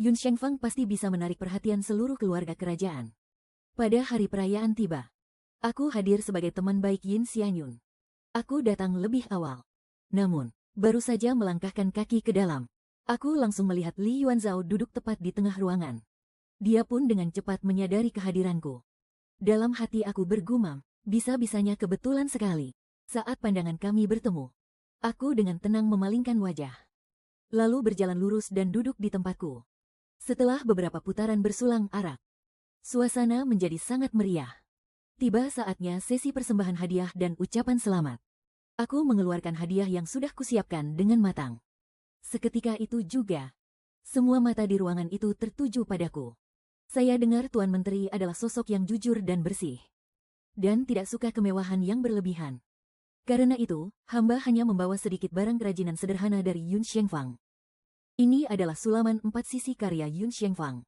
Yun Shengfang pasti bisa menarik perhatian seluruh keluarga kerajaan. Pada hari perayaan tiba, aku hadir sebagai teman baik Yin Xianyun. Aku datang lebih awal. Namun, baru saja melangkahkan kaki ke dalam, aku langsung melihat Li Yuanzhao duduk tepat di tengah ruangan. Dia pun dengan cepat menyadari kehadiranku. Dalam hati aku bergumam, bisa-bisanya kebetulan sekali. Saat pandangan kami bertemu, aku dengan tenang memalingkan wajah. Lalu berjalan lurus dan duduk di tempatku. Setelah beberapa putaran bersulang arak, suasana menjadi sangat meriah. Tiba saatnya sesi persembahan hadiah dan ucapan selamat. Aku mengeluarkan hadiah yang sudah kusiapkan dengan matang. Seketika itu juga, semua mata di ruangan itu tertuju padaku. Saya dengar Tuan Menteri adalah sosok yang jujur dan bersih, dan tidak suka kemewahan yang berlebihan. Karena itu, hamba hanya membawa sedikit barang kerajinan sederhana dari Yun Shengfang. Ini adalah sulaman 4 sisi karya Yun Shengfang.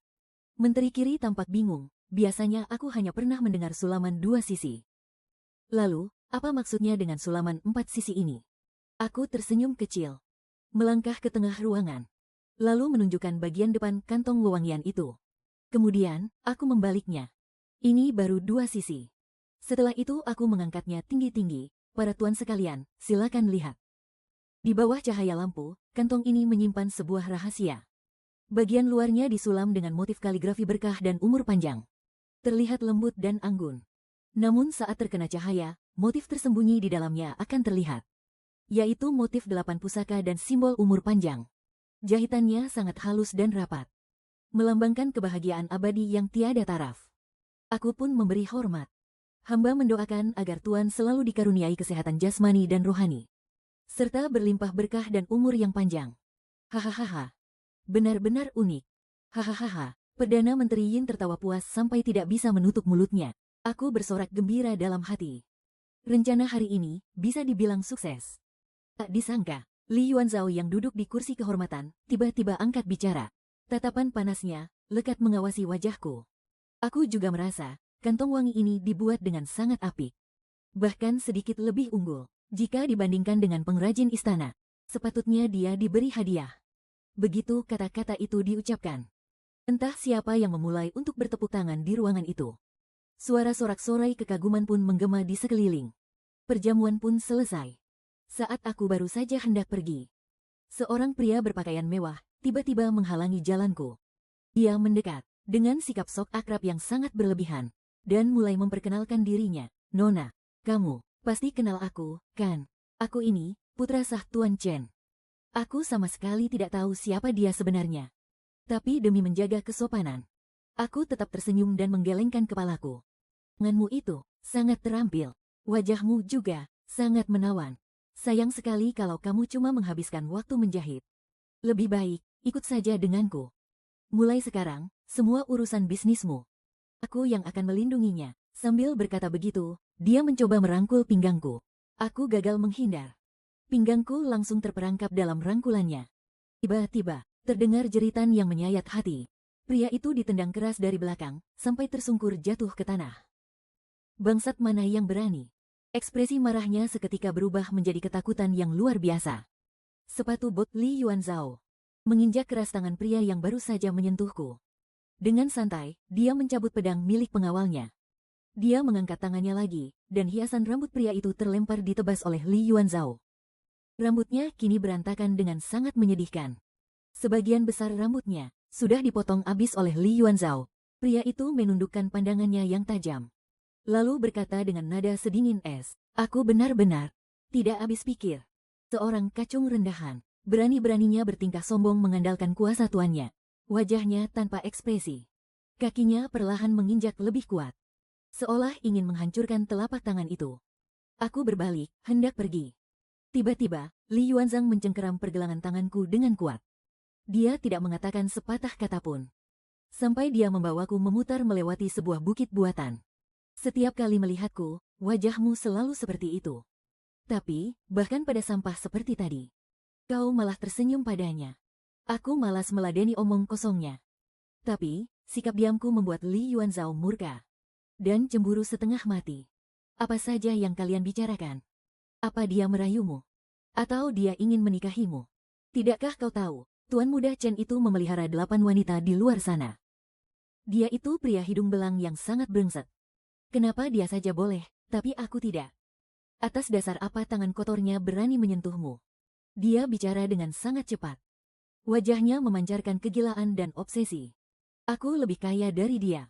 Menteri Kiri tampak bingung, biasanya aku hanya pernah mendengar sulaman 2 sisi. Lalu, apa maksudnya dengan sulaman 4 sisi ini? Aku tersenyum kecil, melangkah ke tengah ruangan, lalu menunjukkan bagian depan kantong wewangian itu. Kemudian, aku membaliknya. Ini baru 2 sisi. Setelah itu aku mengangkatnya tinggi-tinggi. Para tuan sekalian, silakan lihat. Di bawah cahaya lampu, kantong ini menyimpan sebuah rahasia. Bagian luarnya disulam dengan motif kaligrafi berkah dan umur panjang. Terlihat lembut dan anggun. Namun saat terkena cahaya, motif tersembunyi di dalamnya akan terlihat. Yaitu motif 8 pusaka dan simbol umur panjang. Jahitannya sangat halus dan rapat, melambangkan kebahagiaan abadi yang tiada taraf. Aku pun memberi hormat. Hamba mendoakan agar Tuan selalu dikaruniai kesehatan jasmani dan rohani, serta berlimpah berkah dan umur yang panjang. Hahaha. Benar-benar unik. Hahaha. Perdana Menteri Yin tertawa puas sampai tidak bisa menutup mulutnya. Aku bersorak gembira dalam hati. Rencana hari ini bisa dibilang sukses. Tak disangka, Li Yuanzhao yang duduk di kursi kehormatan tiba-tiba angkat bicara. Tatapan panasnya lekat mengawasi wajahku. Aku juga merasa kantong wangi ini dibuat dengan sangat apik. Bahkan sedikit lebih unggul jika dibandingkan dengan pengrajin istana. Sepatutnya dia diberi hadiah. Begitu kata-kata itu diucapkan, entah siapa yang memulai untuk bertepuk tangan di ruangan itu. Suara sorak-sorai kekaguman pun menggema di sekeliling. Perjamuan pun selesai. Saat aku baru saja hendak pergi, seorang pria berpakaian mewah tiba-tiba menghalangi jalanku. Dia mendekat dengan sikap sok akrab yang sangat berlebihan dan mulai memperkenalkan dirinya. Nona, kamu pasti kenal aku, kan? Aku ini putra sah Tuan Chen. Aku sama sekali tidak tahu siapa dia sebenarnya. Tapi demi menjaga kesopanan, aku tetap tersenyum dan menggelengkan kepalaku. Tanganmu itu sangat terampil. Wajahmu juga sangat menawan. Sayang sekali kalau kamu cuma menghabiskan waktu menjahit. Lebih baik ikut saja denganku. Mulai sekarang, semua urusan bisnismu, aku yang akan melindunginya. Sambil berkata begitu, dia mencoba merangkul pinggangku. Aku gagal menghindar. Pinggangku langsung terperangkap dalam rangkulannya. Tiba-tiba, terdengar jeritan yang menyayat hati. Pria itu ditendang keras dari belakang, sampai tersungkur jatuh ke tanah. Bangsat mana yang berani? Ekspresi marahnya seketika berubah menjadi ketakutan yang luar biasa. Sepatu bot Li Yuanzhao menginjak keras tangan pria yang baru saja menyentuhku. Dengan santai, dia mencabut pedang milik pengawalnya. Dia mengangkat tangannya lagi, dan hiasan rambut pria itu terlempar ditebas oleh Li Yuanzhao. Rambutnya kini berantakan dengan sangat menyedihkan. Sebagian besar rambutnya sudah dipotong habis oleh Li Yuanzhao. Pria itu menundukkan pandangannya yang tajam. Lalu berkata dengan nada sedingin es, "Aku benar-benar tidak habis pikir. Seorang kacung rendahan, berani-beraninya bertingkah sombong mengandalkan kuasa tuannya." Wajahnya tanpa ekspresi. Kakinya perlahan menginjak lebih kuat. Seolah ingin menghancurkan telapak tangan itu. Aku berbalik, hendak pergi. Tiba-tiba, Li Yuanzhang mencengkeram pergelangan tanganku dengan kuat. Dia tidak mengatakan sepatah kata pun. Sampai dia membawaku memutar melewati sebuah bukit buatan. Setiap kali melihatku, wajahmu selalu seperti itu. Tapi, bahkan pada sampah seperti tadi, kau malah tersenyum padanya. Aku malas meladeni omong kosongnya. Tapi, sikap diamku membuat Li Yuanzhao murka dan cemburu setengah mati. Apa saja yang kalian bicarakan? Apa dia merayumu? Atau dia ingin menikahimu? Tidakkah kau tahu, Tuan Muda Chen itu memelihara 8 wanita di luar sana? Dia itu pria hidung belang yang sangat brengsek. Kenapa dia saja boleh, tapi aku tidak? Atas dasar apa tangan kotornya berani menyentuhmu? Dia bicara dengan sangat cepat. Wajahnya memancarkan kegilaan dan obsesi. Aku lebih kaya dari dia.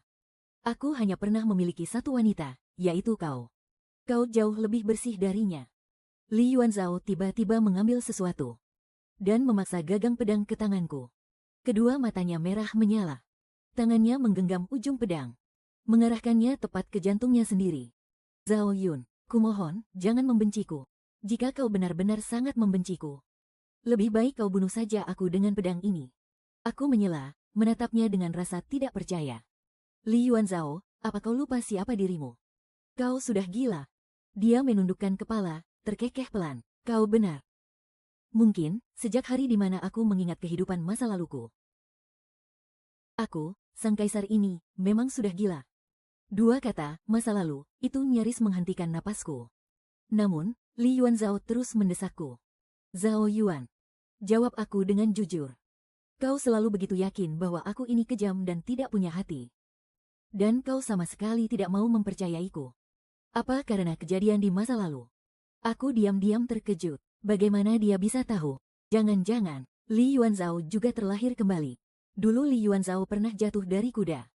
Aku hanya pernah memiliki satu wanita, yaitu kau. Kau jauh lebih bersih darinya. Li Yuanzhao tiba-tiba mengambil sesuatu dan memaksa gagang pedang ke tanganku. Kedua matanya merah menyala. Tangannya menggenggam ujung pedang, mengarahkannya tepat ke jantungnya sendiri. "Zhao Yun, kumohon, jangan membenciku. Jika kau benar-benar sangat membenciku, lebih baik kau bunuh saja aku dengan pedang ini." Aku menyela, menatapnya dengan rasa tidak percaya. "Li Yuanzhao, apa kau lupa siapa dirimu? Kau sudah gila." Dia menundukkan kepala, terkekeh pelan. "Kau benar. Mungkin, sejak hari di mana aku mengingat kehidupan masa laluku. Aku, sang kaisar ini, memang sudah gila." Dua kata, masa lalu, itu nyaris menghentikan napasku. Namun, Li Yuanzhao terus mendesakku. "Zhao Yuan, jawab aku dengan jujur. Kau selalu begitu yakin bahwa aku ini kejam dan tidak punya hati. Dan kau sama sekali tidak mau mempercayaiku. Apa karena kejadian di masa lalu?" Aku diam-diam terkejut. Bagaimana dia bisa tahu? Jangan-jangan, Li Yuanzhao juga terlahir kembali. Dulu Li Yuanzhao pernah jatuh dari kuda.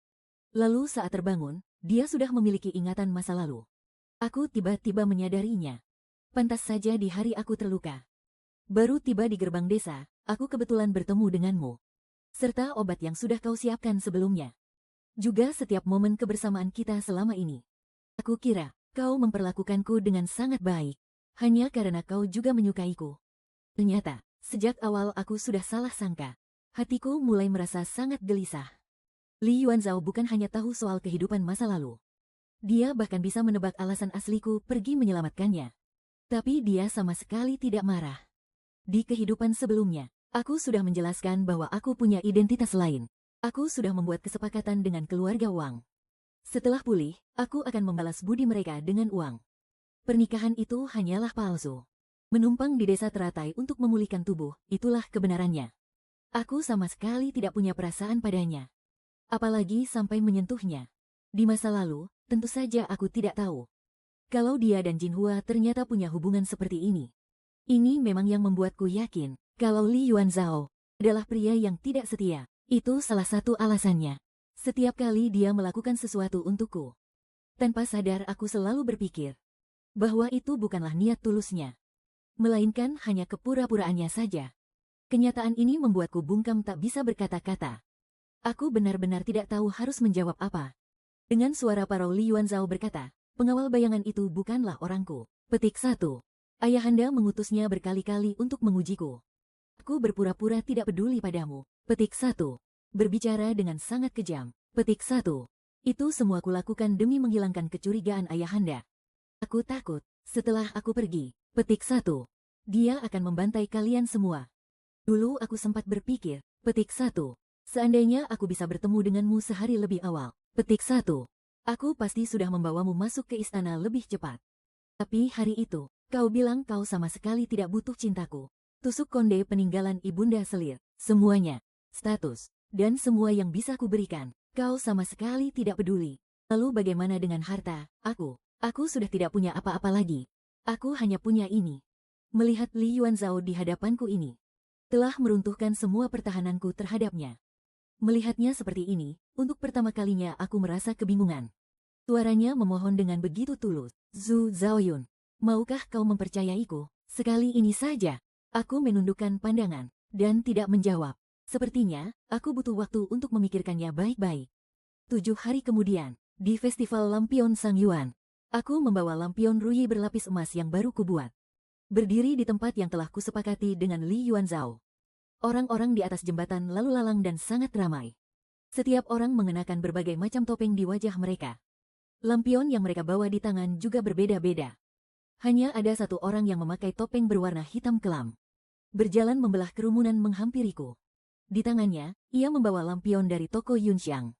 Lalu saat terbangun, dia sudah memiliki ingatan masa lalu. Aku tiba-tiba menyadarinya. Pantas saja di hari aku terluka. Baru tiba di gerbang desa, aku kebetulan bertemu denganmu. Serta obat yang sudah kau siapkan sebelumnya. Juga setiap momen kebersamaan kita selama ini. Aku kira, kau memperlakukanku dengan sangat baik. Hanya karena kau juga menyukaiku. Ternyata, sejak awal aku sudah salah sangka. Hatiku mulai merasa sangat gelisah. Li Yuanzhao bukan hanya tahu soal kehidupan masa lalu. Dia bahkan bisa menebak alasan asliku pergi menyelamatkannya. Tapi dia sama sekali tidak marah. Di kehidupan sebelumnya, aku sudah menjelaskan bahwa aku punya identitas lain. Aku sudah membuat kesepakatan dengan keluarga Wang. Setelah pulih, aku akan membalas budi mereka dengan uang. Pernikahan itu hanyalah palsu. Menumpang di desa teratai untuk memulihkan tubuh, itulah kebenarannya. Aku sama sekali tidak punya perasaan padanya. Apalagi sampai menyentuhnya. Di masa lalu, tentu saja aku tidak tahu kalau dia dan Jinhua ternyata punya hubungan seperti ini. Ini memang yang membuatku yakin kalau Li Yuanzhao adalah pria yang tidak setia. Itu salah satu alasannya. Setiap kali dia melakukan sesuatu untukku, tanpa sadar aku selalu berpikir bahwa itu bukanlah niat tulusnya, melainkan hanya kepura-puraannya saja. Kenyataan ini membuatku bungkam tak bisa berkata-kata. Aku benar-benar tidak tahu harus menjawab apa. Dengan suara parau Li Yuanzhao berkata, "Pengawal bayangan itu bukanlah orangku." Petik 1. Ayahanda mengutusnya berkali-kali untuk mengujiku. Aku berpura-pura tidak peduli padamu. Petik 1. Berbicara dengan sangat kejam. Petik 1. Itu semua kulakukan demi menghilangkan kecurigaan ayahanda. Aku takut, setelah aku pergi. Petik 1. Dia akan membantai kalian semua. Dulu aku sempat berpikir. Petik 1. Seandainya aku bisa bertemu denganmu sehari lebih awal. Petik 1. Aku pasti sudah membawamu masuk ke istana lebih cepat. Tapi hari itu, kau bilang kau sama sekali tidak butuh cintaku. Tusuk konde peninggalan ibunda selir, semuanya, status, dan semua yang bisa kuberikan, kau sama sekali tidak peduli. Lalu bagaimana dengan harta? Aku sudah tidak punya apa-apa lagi. Aku hanya punya ini. Melihat Li Yuanzhao di hadapanku ini, telah meruntuhkan semua pertahananku terhadapnya. Melihatnya seperti ini, untuk pertama kalinya aku merasa kebingungan. Suaranya memohon dengan begitu tulus. Zhu Zhaoyun, maukah kau mempercayaiku? Sekali ini saja. Aku menundukkan pandangan, dan tidak menjawab. Sepertinya, aku butuh waktu untuk memikirkannya baik-baik. 7 hari kemudian, di Festival Lampion Sang Yuan, aku membawa lampion ruyi berlapis emas yang baru kubuat. Berdiri di tempat yang telah kusepakati dengan Li Yuanzhao. Orang-orang di atas jembatan lalu lalang dan sangat ramai. Setiap orang mengenakan berbagai macam topeng di wajah mereka. Lampion yang mereka bawa di tangan juga berbeda-beda. Hanya ada satu orang yang memakai topeng berwarna hitam kelam. Berjalan membelah kerumunan menghampiriku. Di tangannya, ia membawa lampion dari toko Yunxiang.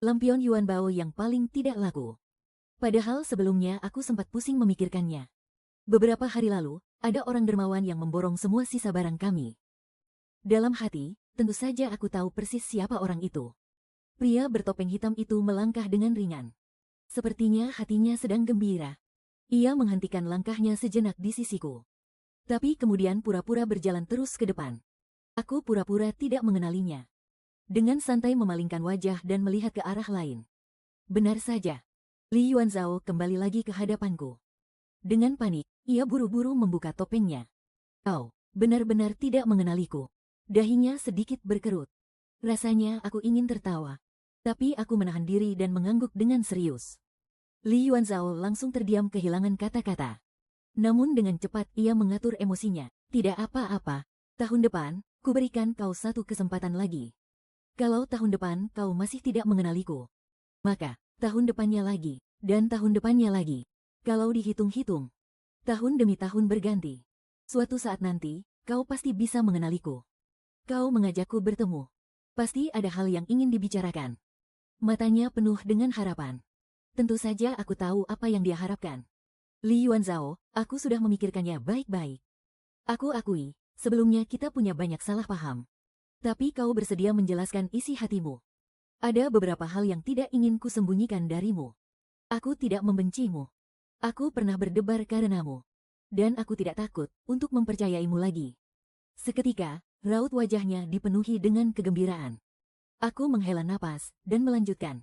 Lampion Yuan Bao yang paling tidak laku. Padahal sebelumnya aku sempat pusing memikirkannya. Beberapa hari lalu, ada orang dermawan yang memborong semua sisa barang kami. Dalam hati, tentu saja aku tahu persis siapa orang itu. Pria bertopeng hitam itu melangkah dengan ringan. Sepertinya hatinya sedang gembira. Ia menghentikan langkahnya sejenak di sisiku. Tapi kemudian pura-pura berjalan terus ke depan. Aku pura-pura tidak mengenalinya. Dengan santai memalingkan wajah dan melihat ke arah lain. Benar saja. Li Yuanzhao kembali lagi ke hadapanku. Dengan panik, ia buru-buru membuka topengnya. Kau benar-benar tidak mengenaliku. Dahinya sedikit berkerut. Rasanya aku ingin tertawa. Tapi aku menahan diri dan mengangguk dengan serius. Li Yuanzhao langsung terdiam kehilangan kata-kata. Namun dengan cepat ia mengatur emosinya. Tidak apa-apa. Tahun depan, kuberikan kau satu kesempatan lagi. Kalau tahun depan kau masih tidak mengenaliku, maka tahun depannya lagi, dan tahun depannya lagi. Kalau dihitung-hitung, tahun demi tahun berganti. Suatu saat nanti, kau pasti bisa mengenaliku. Kau mengajakku bertemu. Pasti ada hal yang ingin dibicarakan. Matanya penuh dengan harapan. Tentu saja aku tahu apa yang dia harapkan. Li Yuanzhao, aku sudah memikirkannya baik-baik. Aku akui, sebelumnya kita punya banyak salah paham. Tapi kau bersedia menjelaskan isi hatimu. Ada beberapa hal yang tidak ingin kusembunyikan darimu. Aku tidak membencimu. Aku pernah berdebar karenamu. Dan aku tidak takut untuk mempercayaimu lagi. Seketika, raut wajahnya dipenuhi dengan kegembiraan. Aku menghela napas dan melanjutkan.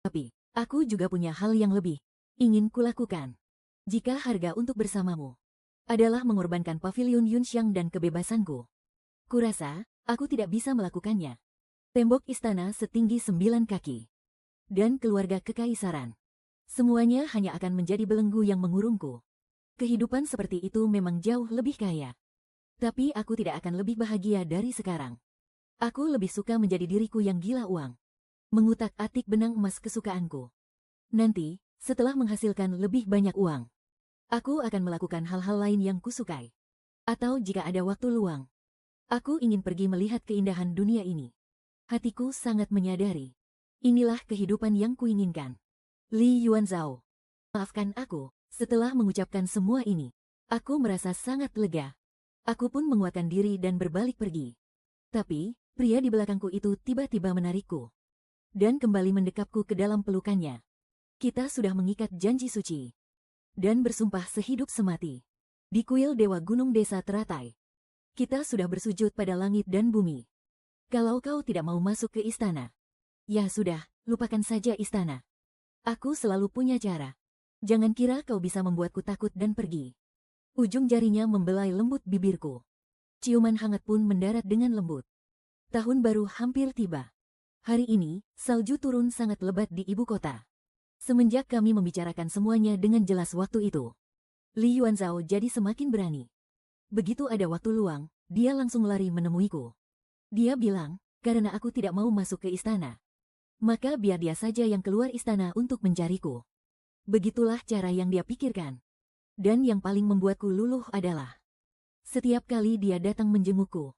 Tapi, aku juga punya hal yang lebih ingin kulakukan. Jika harga untuk bersamamu adalah mengorbankan pavilion Yunxiang dan kebebasanku, kurasa aku tidak bisa melakukannya. Tembok istana setinggi 9 kaki. Dan keluarga kekaisaran. Semuanya hanya akan menjadi belenggu yang mengurungku. Kehidupan seperti itu memang jauh lebih kaya. Tapi aku tidak akan lebih bahagia dari sekarang. Aku lebih suka menjadi diriku yang gila uang. Mengutak-atik benang emas kesukaanku. Nanti, setelah menghasilkan lebih banyak uang, aku akan melakukan hal-hal lain yang kusukai. Atau jika ada waktu luang, aku ingin pergi melihat keindahan dunia ini. Hatiku sangat menyadari. Inilah kehidupan yang kuinginkan. Li Yuanzhao. Maafkan aku, setelah mengucapkan semua ini, aku merasa sangat lega. Aku pun menguatkan diri dan berbalik pergi. Tapi, pria di belakangku itu tiba-tiba menarikku. Dan kembali mendekapku ke dalam pelukannya. Kita sudah mengikat janji suci. Dan bersumpah sehidup semati. Di kuil Dewa Gunung Desa Teratai. Kita sudah bersujud pada langit dan bumi. Kalau kau tidak mau masuk ke istana, ya sudah, lupakan saja istana. Aku selalu punya cara. Jangan kira kau bisa membuatku takut dan pergi. Ujung jarinya membelai lembut bibirku. Ciuman hangat pun mendarat dengan lembut. Tahun baru hampir tiba. Hari ini, salju turun sangat lebat di ibu kota. Semenjak kami membicarakan semuanya dengan jelas waktu itu, Li Yuanzhao jadi semakin berani. Begitu ada waktu luang, dia langsung lari menemuiku. Dia bilang, karena aku tidak mau masuk ke istana, maka biar dia saja yang keluar istana untuk mencariku. Begitulah cara yang dia pikirkan. Dan yang paling membuatku luluh adalah, setiap kali dia datang menjengukku,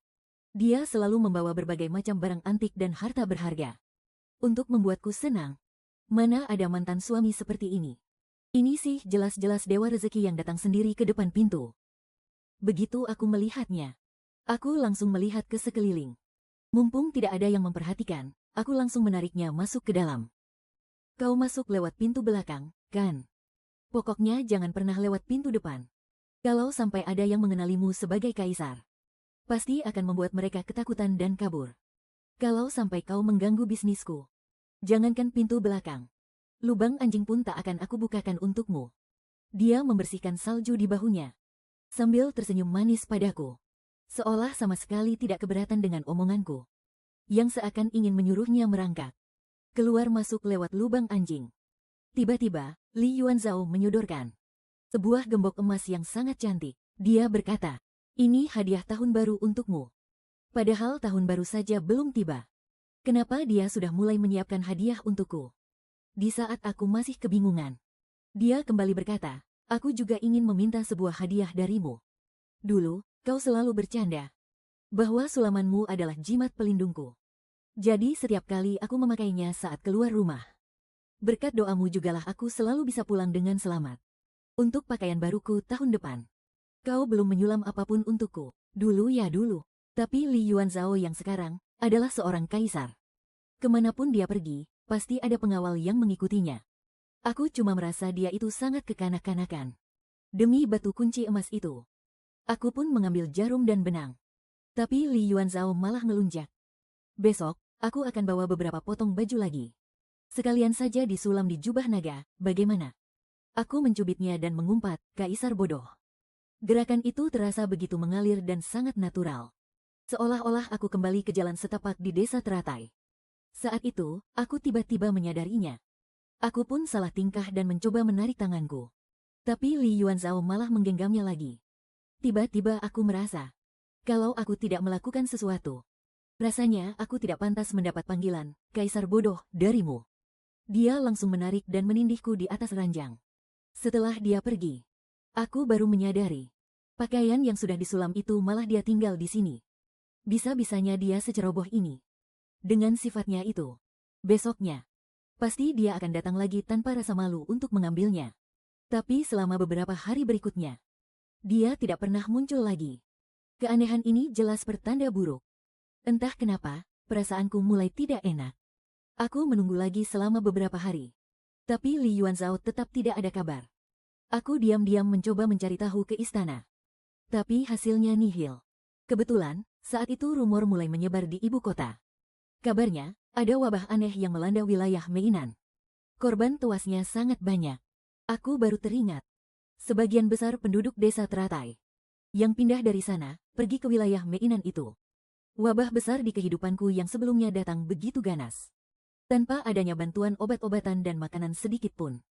dia selalu membawa berbagai macam barang antik dan harta berharga. Untuk membuatku senang. Mana ada mantan suami seperti ini. Ini sih jelas-jelas dewa rezeki yang datang sendiri ke depan pintu. Begitu aku melihatnya, aku langsung melihat ke sekeliling. Mumpung tidak ada yang memperhatikan, aku langsung menariknya masuk ke dalam. Kau masuk lewat pintu belakang, kan? Pokoknya jangan pernah lewat pintu depan. Kalau sampai ada yang mengenalimu sebagai kaisar, pasti akan membuat mereka ketakutan dan kabur. Kalau sampai kau mengganggu bisnisku, jangankan pintu belakang, lubang anjing pun tak akan aku bukakan untukmu. Dia membersihkan salju di bahunya, sambil tersenyum manis padaku. Seolah sama sekali tidak keberatan dengan omonganku, yang seakan ingin menyuruhnya merangkak keluar masuk lewat lubang anjing. Tiba-tiba, Li Yuanzhao menyodorkan sebuah gembok emas yang sangat cantik. Dia berkata, "Ini hadiah tahun baru untukmu." Padahal tahun baru saja belum tiba. Kenapa dia sudah mulai menyiapkan hadiah untukku? Di saat aku masih kebingungan, dia kembali berkata, "Aku juga ingin meminta sebuah hadiah darimu. Dulu, kau selalu bercanda bahwa sulamanmu adalah jimat pelindungku. Jadi setiap kali aku memakainya saat keluar rumah, berkat doamu jugalah aku selalu bisa pulang dengan selamat. Untuk pakaian baruku tahun depan, kau belum menyulam apapun untukku. Dulu ya dulu. Tapi Li Yuanzhao yang sekarang adalah seorang kaisar. Kemanapun dia pergi, pasti ada pengawal yang mengikutinya. Aku cuma merasa dia itu sangat kekanak-kanakan. Demi batu kunci emas itu, aku pun mengambil jarum dan benang. Tapi Li Yuanzhao malah ngelunjak. Besok, aku akan bawa beberapa potong baju lagi. Sekalian saja disulam di jubah naga, bagaimana?" Aku mencubitnya dan mengumpat, "Kaisar bodoh." Gerakan itu terasa begitu mengalir dan sangat natural. Seolah-olah aku kembali ke jalan setapak di desa teratai. Saat itu, aku tiba-tiba menyadarinya. Aku pun salah tingkah dan mencoba menarik tanganku. Tapi Li Yuanzhao malah menggenggamnya lagi. Tiba-tiba aku merasa, kalau aku tidak melakukan sesuatu, rasanya aku tidak pantas mendapat panggilan, "Kaisar bodoh," darimu. Dia langsung menarik dan menindihku di atas ranjang. Setelah dia pergi, aku baru menyadari, pakaian yang sudah disulam itu malah dia tinggal di sini. Bisa-bisanya dia seceroboh ini. Dengan sifatnya itu, besoknya, pasti dia akan datang lagi tanpa rasa malu untuk mengambilnya. Tapi selama beberapa hari berikutnya, dia tidak pernah muncul lagi. Keanehan ini jelas pertanda buruk. Entah kenapa, perasaanku mulai tidak enak. Aku menunggu lagi selama beberapa hari. Tapi Li Yuanzhao tetap tidak ada kabar. Aku diam-diam mencoba mencari tahu ke istana. Tapi hasilnya nihil. Kebetulan, saat itu rumor mulai menyebar di ibu kota. Kabarnya, ada wabah aneh yang melanda wilayah Meinan. Korban tewasnya sangat banyak. Aku baru teringat, sebagian besar penduduk desa Teratai yang pindah dari sana, pergi ke wilayah Meinan itu. Wabah besar di kehidupanku yang sebelumnya datang begitu ganas. Tanpa adanya bantuan obat-obatan dan makanan sedikit pun,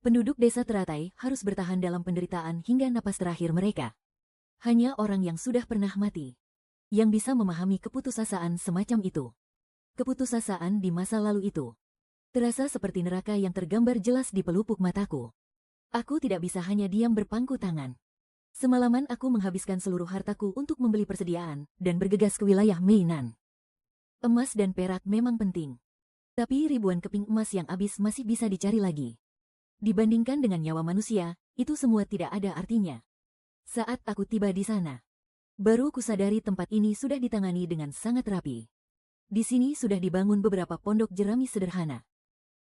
penduduk desa Teratai harus bertahan dalam penderitaan hingga napas terakhir mereka. Hanya orang yang sudah pernah mati yang bisa memahami keputusasaan semacam itu. Keputusasaan di masa lalu itu terasa seperti neraka yang tergambar jelas di pelupuk mataku. Aku tidak bisa hanya diam berpangku tangan. Semalaman aku menghabiskan seluruh hartaku untuk membeli persediaan dan bergegas ke wilayah Meinan. Emas dan perak memang penting, tapi ribuan keping emas yang habis masih bisa dicari lagi. Dibandingkan dengan nyawa manusia, itu semua tidak ada artinya. Saat aku tiba di sana, baru kusadari tempat ini sudah ditangani dengan sangat rapi. Di sini sudah dibangun beberapa pondok jerami sederhana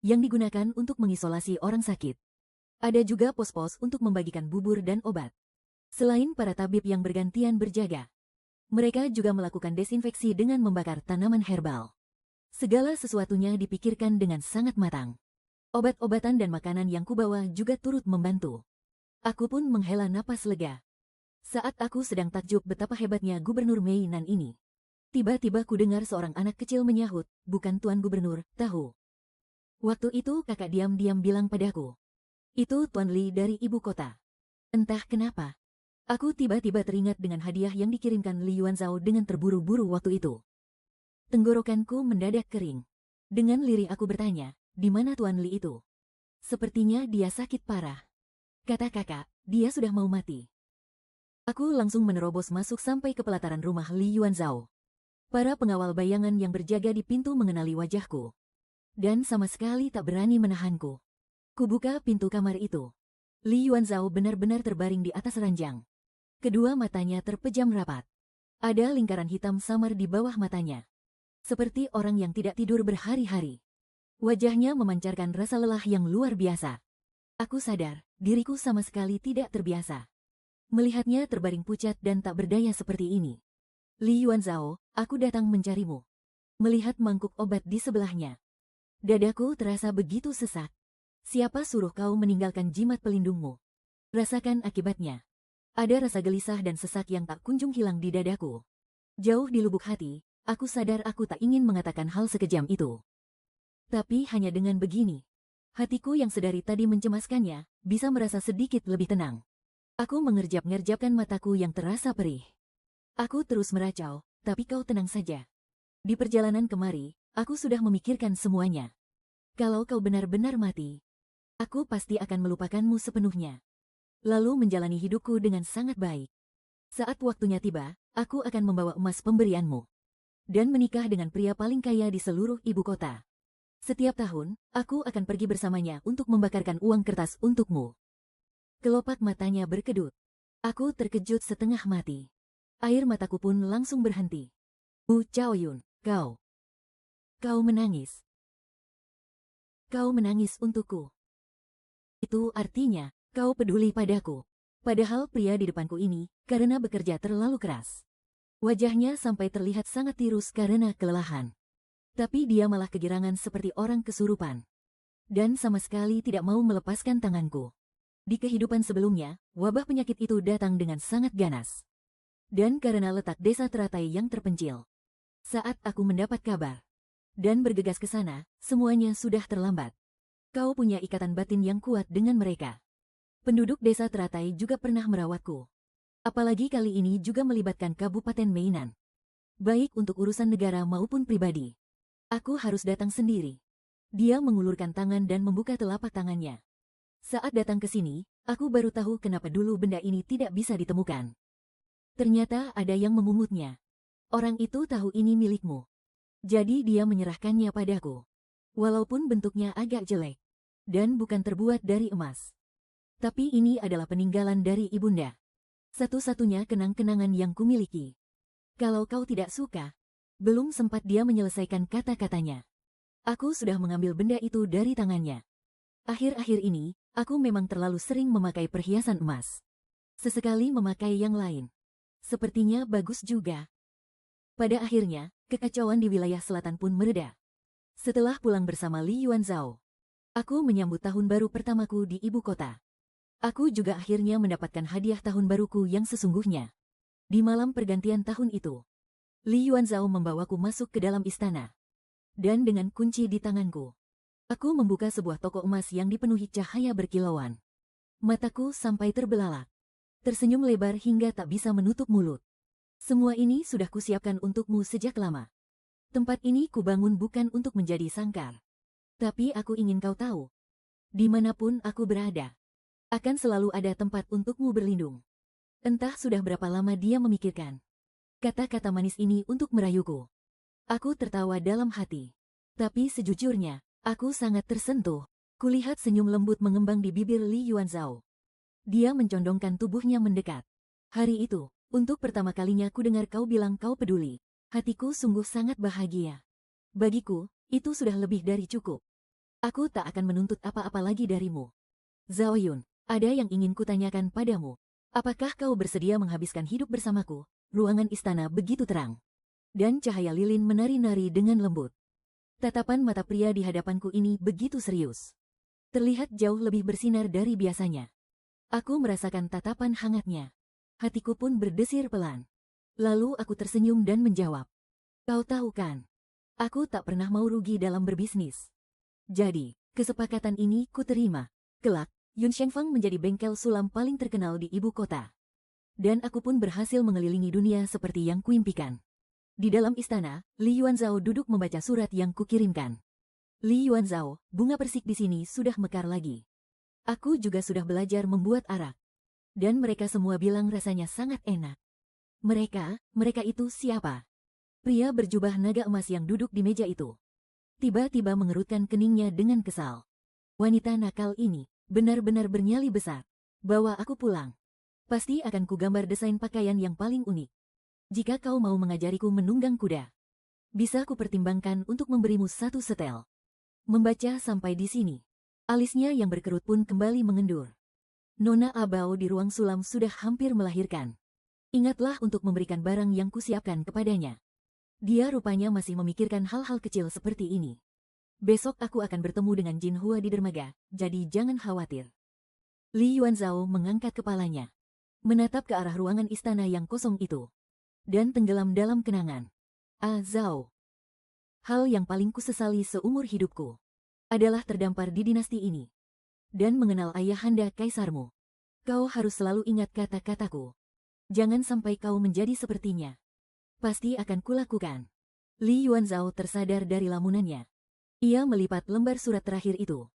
yang digunakan untuk mengisolasi orang sakit. Ada juga pos-pos untuk membagikan bubur dan obat. Selain para tabib yang bergantian berjaga, mereka juga melakukan desinfeksi dengan membakar tanaman herbal. Segala sesuatunya dipikirkan dengan sangat matang. Obat-obatan dan makanan yang kubawa juga turut membantu. Aku pun menghela napas lega saat aku sedang takjub betapa hebatnya Gubernur Meinan ini. Tiba-tiba ku dengar seorang anak kecil menyahut, "Bukan Tuan Gubernur, tahu." Waktu itu kakak diam-diam bilang padaku, "Itu Tuan Li dari ibu kota." Entah kenapa, aku tiba-tiba teringat dengan hadiah yang dikirimkan Li Yuanzhao dengan terburu-buru waktu itu. Tenggorokanku mendadak kering. Dengan lirih aku bertanya, "Di mana Tuan Li itu?" "Sepertinya dia sakit parah," kata kakak, "dia sudah mau mati." Aku langsung menerobos masuk sampai ke pelataran rumah Li Yuanzhao. Para pengawal bayangan yang berjaga di pintu mengenali wajahku, dan sama sekali tak berani menahanku. Kubuka pintu kamar itu. Li Yuanzhao benar-benar terbaring di atas ranjang. Kedua matanya terpejam rapat. Ada lingkaran hitam samar di bawah matanya. Seperti orang yang tidak tidur berhari-hari. Wajahnya memancarkan rasa lelah yang luar biasa. Aku sadar, diriku sama sekali tidak terbiasa. Melihatnya terbaring pucat dan tak berdaya seperti ini. Li Yuanzhao, aku datang mencarimu. Melihat mangkuk obat di sebelahnya. Dadaku terasa begitu sesak. Siapa suruh kau meninggalkan jimat pelindungmu? Rasakan akibatnya. Ada rasa gelisah dan sesak yang tak kunjung hilang di dadaku. Jauh di lubuk hati, aku sadar aku tak ingin mengatakan hal sekejam itu. Tapi hanya dengan begini, hatiku yang sedari tadi mencemaskannya, bisa merasa sedikit lebih tenang. Aku mengerjap-ngerjapkan mataku yang terasa perih. Aku terus meracau, tapi kau tenang saja. Di perjalanan kemari, aku sudah memikirkan semuanya. Kalau kau benar-benar mati, aku pasti akan melupakanmu sepenuhnya. Lalu menjalani hidupku dengan sangat baik. Saat waktunya tiba, aku akan membawa emas pemberianmu. Dan menikah dengan pria paling kaya di seluruh ibu kota. Setiap tahun, aku akan pergi bersamanya untuk membakarkan uang kertas untukmu. Kelopak matanya berkedut. Aku terkejut setengah mati. Air mataku pun langsung berhenti. Wu Chaoyun, kau menangis. Kau menangis untukku. Itu artinya, kau peduli padaku. Padahal pria di depanku ini, karena bekerja terlalu keras. Wajahnya sampai terlihat sangat tirus karena kelelahan. Tapi dia malah kegirangan seperti orang kesurupan. Dan sama sekali tidak mau melepaskan tanganku. Di kehidupan sebelumnya, wabah penyakit itu datang dengan sangat ganas. Dan karena letak desa teratai yang terpencil. Saat aku mendapat kabar dan bergegas ke sana, semuanya sudah terlambat. Kau punya ikatan batin yang kuat dengan mereka. Penduduk desa teratai juga pernah merawatku. Apalagi kali ini juga melibatkan Kabupaten Meinan. Baik untuk urusan negara maupun pribadi. Aku harus datang sendiri. Dia mengulurkan tangan dan membuka telapak tangannya. Saat datang ke sini, aku baru tahu kenapa dulu benda ini tidak bisa ditemukan. Ternyata ada yang memungutnya. Orang itu tahu ini milikmu. Jadi dia menyerahkannya padaku. Walaupun bentuknya agak jelek. Dan bukan terbuat dari emas. Tapi ini adalah peninggalan dari ibunda. Satu-satunya kenang-kenangan yang kumiliki. Kalau kau tidak suka. Belum sempat dia menyelesaikan kata-katanya. Aku sudah mengambil benda itu dari tangannya. Akhir-akhir ini, aku memang terlalu sering memakai perhiasan emas. Sesekali memakai yang lain. Sepertinya bagus juga. Pada akhirnya, kekacauan di wilayah selatan pun mereda. Setelah pulang bersama Li Yuanzhao, aku menyambut tahun baru pertamaku di ibu kota. Aku juga akhirnya mendapatkan hadiah tahun baruku yang sesungguhnya. Di malam pergantian tahun itu, Li Yuanzhao membawaku masuk ke dalam istana. Dan dengan kunci di tanganku, aku membuka sebuah toko emas yang dipenuhi cahaya berkilauan. Mataku sampai terbelalak. Tersenyum lebar hingga tak bisa menutup mulut. Semua ini sudah kusiapkan untukmu sejak lama. Tempat ini kubangun bukan untuk menjadi sangkar. Tapi aku ingin kau tahu. Dimanapun aku berada, akan selalu ada tempat untukmu berlindung. Entah sudah berapa lama dia memikirkan kata-kata manis ini untuk merayuku. Aku tertawa dalam hati. Tapi sejujurnya, aku sangat tersentuh. Kulihat senyum lembut mengembang di bibir Li Yuanzhao. Dia mencondongkan tubuhnya mendekat. Hari itu, untuk pertama kalinya ku dengar kau bilang kau peduli. Hatiku sungguh sangat bahagia. Bagiku, itu sudah lebih dari cukup. Aku tak akan menuntut apa-apa lagi darimu. Zhao Yun, ada yang ingin kutanyakan padamu. Apakah kau bersedia menghabiskan hidup bersamaku? Ruangan istana begitu terang. Dan cahaya lilin menari-nari dengan lembut. Tatapan mata pria di hadapanku ini begitu serius. Terlihat jauh lebih bersinar dari biasanya. Aku merasakan tatapan hangatnya. Hatiku pun berdesir pelan. Lalu aku tersenyum dan menjawab. Kau tahu kan? Aku tak pernah mau rugi dalam berbisnis. Jadi, kesepakatan ini ku terima. Kelak, Yun Shengfang menjadi bengkel sulam paling terkenal di ibu kota. Dan aku pun berhasil mengelilingi dunia seperti yang kuimpikan. Di dalam istana, Li Yuanzhao duduk membaca surat yang kukirimkan. Li Yuanzhao, bunga persik di sini sudah mekar lagi. Aku juga sudah belajar membuat arak. Dan mereka semua bilang rasanya sangat enak. Mereka itu siapa? Pria berjubah naga emas yang duduk di meja itu tiba-tiba mengerutkan keningnya dengan kesal. Wanita nakal ini benar-benar bernyali besar. Bawa aku pulang. Pasti akan kugambar desain pakaian yang paling unik. Jika kau mau mengajariku menunggang kuda, bisa kupertimbangkan untuk memberimu satu setel. Membaca sampai di sini, alisnya yang berkerut pun kembali mengendur. Nona Abao di ruang sulam sudah hampir melahirkan. Ingatlah untuk memberikan barang yang kusiapkan kepadanya. Dia rupanya masih memikirkan hal-hal kecil seperti ini. Besok aku akan bertemu dengan Jin Hua di dermaga, jadi jangan khawatir. Li Yuanzhao mengangkat kepalanya, menatap ke arah ruangan istana yang kosong itu, dan tenggelam dalam kenangan. Ah Zhao. Hal yang paling kusesali seumur hidupku adalah terdampar di dinasti ini, dan mengenal ayahanda kaisarmu. Kau harus selalu ingat kata-kataku. Jangan sampai kau menjadi sepertinya. Pasti akan kulakukan. Li Yuanzhao tersadar dari lamunannya. Ia melipat lembar surat terakhir itu,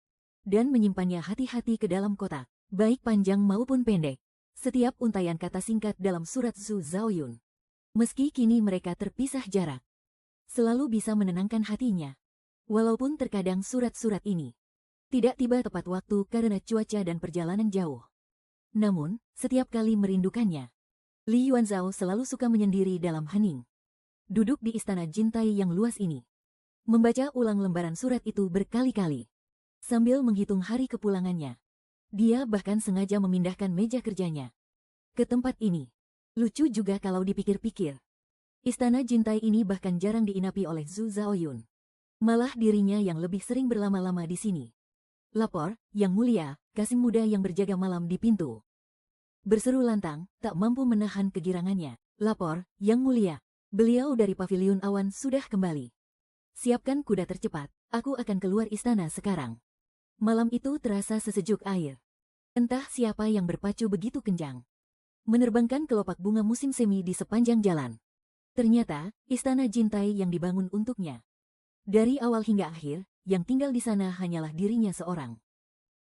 dan menyimpannya hati-hati ke dalam kotak. Baik panjang maupun pendek, setiap untaian kata singkat dalam surat Zhu Zhaoyun. Meski kini mereka terpisah jarak, selalu bisa menenangkan hatinya. Walaupun terkadang surat-surat ini tidak tiba tepat waktu karena cuaca dan perjalanan jauh. Namun, setiap kali merindukannya, Li Yuanzhao selalu suka menyendiri dalam hening. Duduk di istana Jintai yang luas ini, membaca ulang lembaran surat itu berkali-kali, sambil menghitung hari kepulangannya. Dia bahkan sengaja memindahkan meja kerjanya ke tempat ini. Lucu juga kalau dipikir-pikir. Istana Jintai ini bahkan jarang diinapi oleh Zhu Zhaoyun. Malah dirinya yang lebih sering berlama-lama di sini. Lapor, Yang Mulia, Kasim muda yang berjaga malam di pintu berseru lantang, tak mampu menahan kegirangannya. Lapor, Yang Mulia. Beliau dari paviliun awan sudah kembali. Siapkan kuda tercepat, aku akan keluar istana sekarang. Malam itu terasa sesejuk air. Entah siapa yang berpacu begitu kencang, menerbangkan kelopak bunga musim semi di sepanjang jalan. Ternyata, istana Jintai yang dibangun untuknya. Dari awal hingga akhir, yang tinggal di sana hanyalah dirinya seorang.